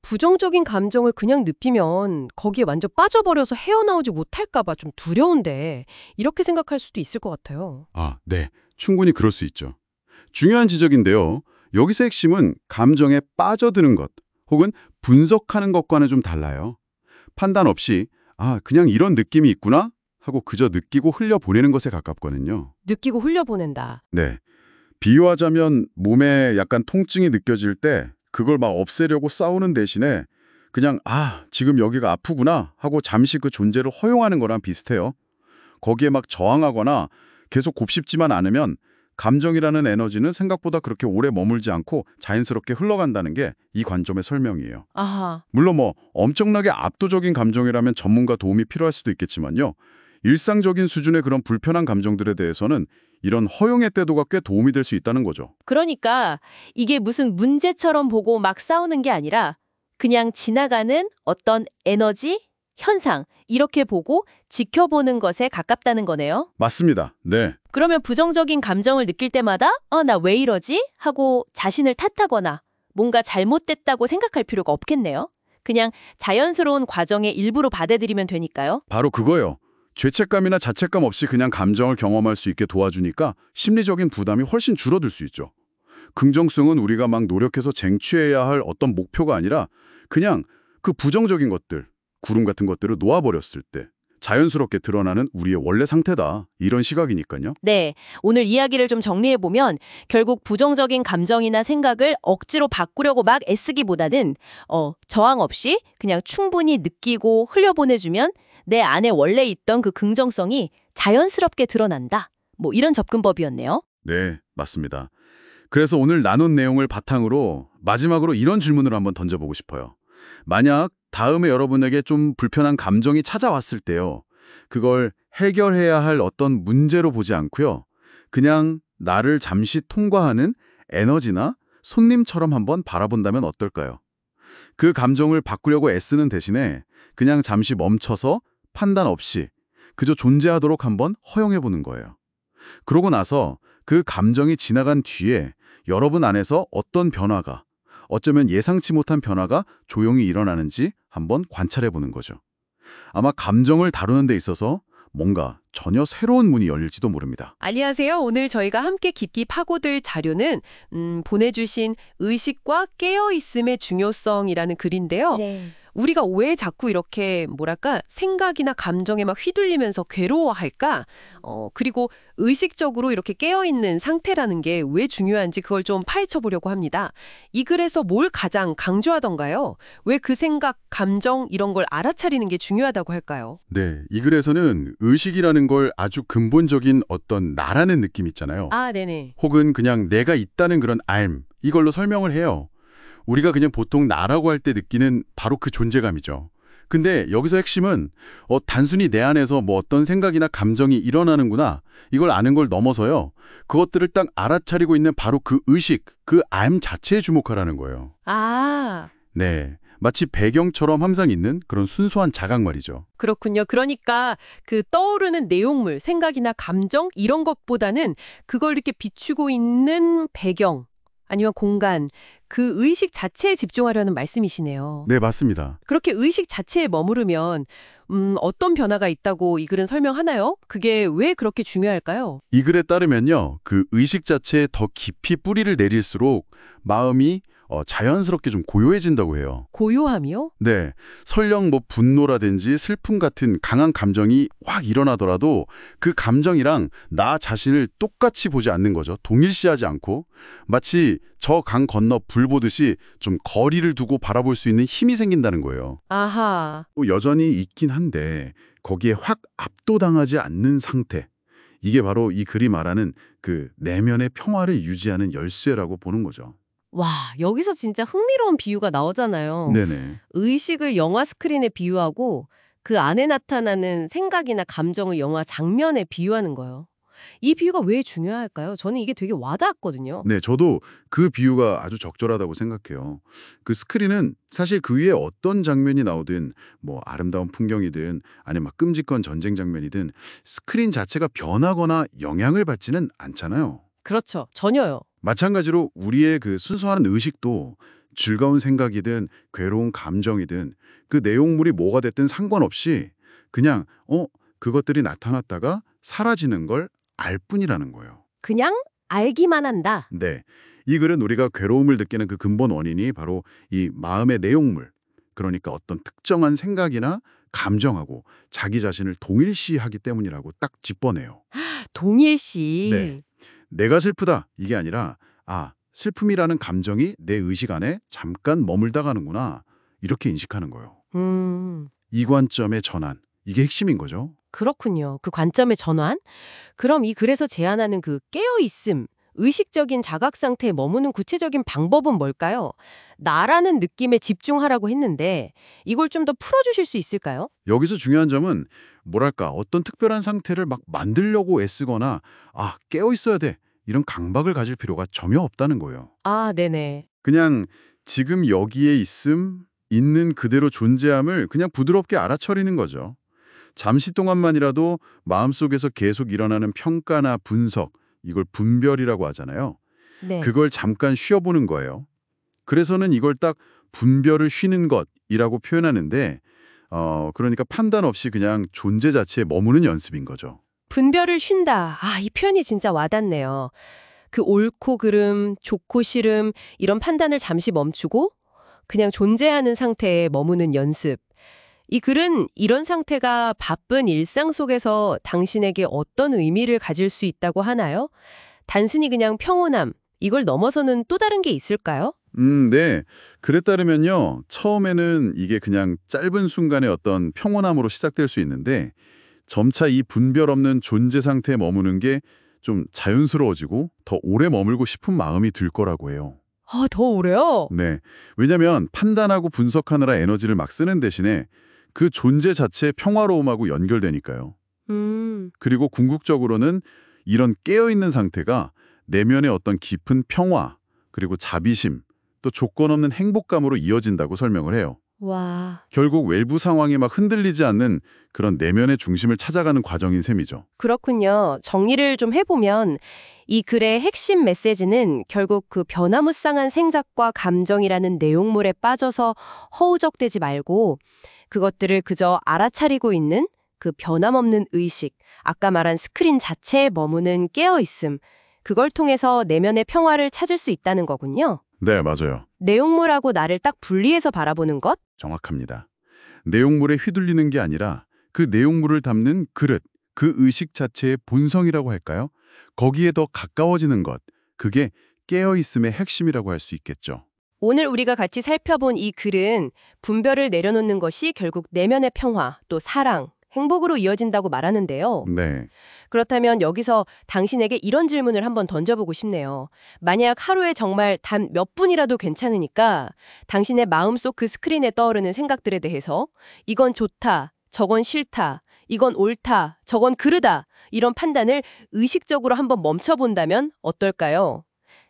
Speaker 6: 부정적인 감정을 그냥 늪이면 거기에 완전 빠져버려서 헤어나오지 못할까 봐 좀 두려운데 이렇게 생각할 수도 있을 것 같아요.
Speaker 1: 네. 충분히 그럴 수 있죠. 중요한 지적인데요. 여기서 핵심은 감정에 빠져드는 것 혹은 분석하는 것과는 좀 달라요. 판단 없이 그냥 이런 느낌이 있구나 하고 그저 느끼고 흘려보내는 것에 가깝거든요.
Speaker 6: 느끼고 흘려보낸다.
Speaker 1: 네. 비유하자면 몸에 약간 통증이 느껴질 때 그걸 막 없애려고 싸우는 대신에 그냥 지금 여기가 아프구나 하고 잠시 그 존재를 허용하는 거랑 비슷해요. 거기에 막 저항하거나 계속 곱씹지만 않으면 감정이라는 에너지는 생각보다 그렇게 오래 머물지 않고 자연스럽게 흘러간다는 게 이 관점의 설명이에요.
Speaker 6: 아하.
Speaker 1: 물론 뭐 엄청나게 압도적인 감정이라면 전문가 도움이 필요할 수도 있겠지만요. 일상적인 수준의 그런 불편한 감정들에 대해서는 이런 허용의 태도가 꽤 도움이 될 수 있다는 거죠.
Speaker 2: 그러니까 이게 무슨 문제처럼 보고 막 싸우는 게 아니라 그냥 지나가는 어떤 에너지, 현상 이렇게 보고 지켜보는 것에 가깝다는 거네요.
Speaker 1: 맞습니다. 네.
Speaker 2: 그러면 부정적인 감정을 느낄 때마다 나 왜 이러지? 하고 자신을 탓하거나 뭔가 잘못됐다고 생각할 필요가 없겠네요. 그냥 자연스러운 과정의 일부로 받아들이면 되니까요.
Speaker 1: 바로 그거예요. 죄책감이나 자책감 없이 그냥 감정을 경험할 수 있게 도와주니까 심리적인 부담이 훨씬 줄어들 수 있죠. 긍정성은 우리가 막 노력해서 쟁취해야 할 어떤 목표가 아니라 그냥 그 부정적인 것들, 구름 같은 것들을 놓아버렸을 때 자연스럽게 드러나는 우리의 원래 상태다. 이런 시각이니까요.
Speaker 2: 네, 오늘 이야기를 좀 정리해보면 결국 부정적인 감정이나 생각을 억지로 바꾸려고 막 애쓰기보다는 저항 없이 그냥 충분히 느끼고 흘려보내주면 내 안에 원래 있던 그 긍정성이 자연스럽게 드러난다. 뭐 이런 접근법이었네요.
Speaker 1: 네, 맞습니다. 그래서 오늘 나눈 내용을 바탕으로 마지막으로 이런 질문을 한번 던져보고 싶어요. 만약 다음에 여러분에게 좀 불편한 감정이 찾아왔을 때요. 그걸 해결해야 할 어떤 문제로 보지 않고요. 그냥 나를 잠시 통과하는 에너지나 손님처럼 한번 바라본다면 어떨까요? 그 감정을 바꾸려고 애쓰는 대신에 그냥 잠시 멈춰서 판단 없이 그저 존재하도록 한번 허용해보는 거예요. 그러고 나서 그 감정이 지나간 뒤에 여러분 안에서 어떤 변화가, 어쩌면 예상치 못한 변화가 조용히 일어나는지 한번 관찰해보는 거죠. 아마 감정을 다루는 데 있어서 뭔가 전혀 새로운 문이 열릴지도 모릅니다.
Speaker 6: 안녕하세요. 오늘 저희가 함께 깊이 파고들 자료는 보내주신 의식과 깨어있음의 중요성이라는 글인데요.
Speaker 2: 네.
Speaker 6: 우리가 왜 자꾸 이렇게 생각이나 감정에 막 휘둘리면서 괴로워할까? 그리고 의식적으로 이렇게 깨어있는 상태라는 게 왜 중요한지 그걸 좀 파헤쳐 보려고 합니다. 이 글에서 뭘 가장 강조하던가요? 왜 그 생각, 감정 이런 걸 알아차리는 게 중요하다고 할까요?
Speaker 1: 네, 이 글에서는 의식이라는 걸 아주 근본적인 어떤 나라는 느낌 있잖아요.
Speaker 6: 네네.
Speaker 1: 혹은 그냥 내가 있다는 그런 알, 이걸로 설명을 해요. 우리가 그냥 보통 나라고 할 때 느끼는 바로 그 존재감이죠. 근데 여기서 핵심은 단순히 내 안에서 뭐 어떤 생각이나 감정이 일어나는구나. 이걸 아는 걸 넘어서요. 그것들을 딱 알아차리고 있는 바로 그 의식, 그 암 자체에 주목하라는 거예요.
Speaker 6: 아,
Speaker 1: 네. 마치 배경처럼 항상 있는 그런 순수한 자각 말이죠.
Speaker 6: 그렇군요. 그러니까 그 떠오르는 내용물, 생각이나 감정 이런 것보다는 그걸 이렇게 비추고 있는 배경 아니면 공간, 그 의식 자체에 집중하려는 말씀이시네요.
Speaker 1: 네, 맞습니다.
Speaker 6: 그렇게 의식 자체에 머무르면 어떤 변화가 있다고 이 글은 설명하나요? 그게 왜 그렇게 중요할까요?
Speaker 1: 이 글에 따르면요. 그 의식 자체에 더 깊이 뿌리를 내릴수록 마음이 자연스럽게 좀 고요해진다고 해요.
Speaker 6: 고요함이요?
Speaker 1: 네. 설령 뭐 분노라든지 슬픔 같은 강한 감정이 확 일어나더라도 그 감정이랑 나 자신을 똑같이 보지 않는 거죠. 동일시하지 않고 마치 저 강 건너 불 보듯이 좀 거리를 두고 바라볼 수 있는 힘이 생긴다는 거예요.
Speaker 6: 아하.
Speaker 1: 뭐 여전히 있긴 한데 거기에 확 압도당하지 않는 상태. 이게 바로 이 글이 말하는 그 내면의 평화를 유지하는 열쇠라고 보는 거죠.
Speaker 3: 와, 여기서 진짜 흥미로운 비유가 나오잖아요.
Speaker 1: 네네.
Speaker 3: 의식을 영화 스크린에 비유하고 그 안에 나타나는 생각이나 감정을 영화 장면에 비유하는 거예요. 이 비유가 왜 중요할까요? 저는 이게 되게 와닿았거든요.
Speaker 1: 네, 저도 그 비유가 아주 적절하다고 생각해요. 그 스크린은 사실 그 위에 어떤 장면이 나오든 뭐 아름다운 풍경이든 아니면 막 끔찍한 전쟁 장면이든 스크린 자체가 변하거나 영향을 받지는 않잖아요.
Speaker 3: 그렇죠. 전혀요.
Speaker 1: 마찬가지로 우리의 그 순수한 의식도 즐거운 생각이든 괴로운 감정이든 그 내용물이 뭐가 됐든 상관없이 그냥 그것들이 나타났다가 사라지는 걸 알 뿐이라는 거예요.
Speaker 3: 그냥 알기만 한다.
Speaker 1: 네. 이 글은 우리가 괴로움을 느끼는 그 근본 원인이 바로 이 마음의 내용물, 그러니까 어떤 특정한 생각이나 감정하고 자기 자신을 동일시하기 때문이라고 딱 짚어내요.
Speaker 3: 동일시.
Speaker 1: 네. 내가 슬프다 이게 아니라 슬픔이라는 감정이 내 의식 안에 잠깐 머물다 가는구나 이렇게 인식하는 거예요. 이 관점의 전환, 이게 핵심인 거죠.
Speaker 3: 그렇군요. 그 관점의 전환? 그럼 이 글에서 제안하는 그 깨어있음, 의식적인 자각 상태에 머무는 구체적인 방법은 뭘까요? 나라는 느낌에 집중하라고 했는데 이걸 좀 더 풀어주실 수 있을까요?
Speaker 1: 여기서 중요한 점은 뭐랄까 어떤 특별한 상태를 막 만들려고 애쓰거나 깨어 있어야 돼 이런 강박을 가질 필요가 전혀 없다는 거예요.
Speaker 3: 아, 네네.
Speaker 1: 그냥 지금 여기에 있는 그대로 존재함을 그냥 부드럽게 알아차리는 거죠. 잠시 동안만이라도 마음속에서 계속 일어나는 평가나 분석, 이걸 분별이라고 하잖아요.
Speaker 3: 네.
Speaker 1: 그걸 잠깐 쉬어보는 거예요. 그래서는 이걸 딱 분별을 쉬는 것이라고 표현하는데 그러니까 판단 없이 그냥 존재 자체에 머무는 연습인 거죠.
Speaker 3: 분별을 쉰다. 이 표현이 진짜 와닿네요. 그 옳고 그름, 좋고 싫음 이런 판단을 잠시 멈추고 그냥 존재하는 상태에 머무는 연습. 이 글은 이런 상태가 바쁜 일상 속에서 당신에게 어떤 의미를 가질 수 있다고 하나요? 단순히 그냥 평온함, 이걸 넘어서는 또 다른 게 있을까요?
Speaker 1: 네. 글에 따르면요. 처음에는 이게 그냥 짧은 순간의 어떤 평온함으로 시작될 수 있는데 점차 이 분별 없는 존재 상태에 머무는 게 좀 자연스러워지고 더 오래 머물고 싶은 마음이 들 거라고 해요.
Speaker 3: 더 오래요?
Speaker 1: 네. 왜냐하면 판단하고 분석하느라 에너지를 막 쓰는 대신에 그 존재 자체의 평화로움하고 연결되니까요. 그리고 궁극적으로는 이런 깨어있는 상태가 내면의 어떤 깊은 평화, 그리고 자비심, 또 조건 없는 행복감으로 이어진다고 설명을 해요.
Speaker 3: 와,
Speaker 1: 결국 외부 상황이 막 흔들리지 않는 그런 내면의 중심을 찾아가는 과정인 셈이죠.
Speaker 3: 그렇군요. 정리를 좀 해보면 이 글의 핵심 메시지는 결국 그 변화무쌍한 생각과 감정이라는 내용물에 빠져서 허우적대지 말고 그것들을 그저 알아차리고 있는 그 변함없는 의식, 아까 말한 스크린 자체에 머무는 깨어있음, 그걸 통해서 내면의 평화를 찾을 수 있다는 거군요.
Speaker 1: 네, 맞아요.
Speaker 3: 내용물하고 나를 딱 분리해서 바라보는 것?
Speaker 1: 정확합니다. 내용물에 휘둘리는 게 아니라 그 내용물을 담는 그릇, 그 의식 자체의 본성이라고 할까요? 거기에 더 가까워지는 것, 그게 깨어있음의 핵심이라고 할 수 있겠죠.
Speaker 3: 오늘 우리가 같이 살펴본 이 글은 분별을 내려놓는 것이 결국 내면의 평화, 또 사랑, 행복으로 이어진다고 말하는데요.
Speaker 1: 네.
Speaker 3: 그렇다면 여기서 당신에게 이런 질문을 한번 던져보고 싶네요. 만약 하루에 정말 단 몇 분이라도 괜찮으니까 당신의 마음속 그 스크린에 떠오르는 생각들에 대해서 이건 좋다, 저건 싫다, 이건 옳다, 저건 그르다 이런 판단을 의식적으로 한번 멈춰본다면 어떨까요?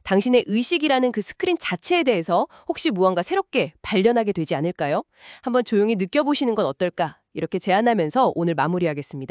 Speaker 3: 당신의 의식이라는 그 스크린 자체에 대해서 혹시 무언가 새롭게 발견하게 되지 않을까요? 한번 조용히 느껴보시는 건 어떨까? 이렇게 제안하면서 오늘 마무리하겠습니다.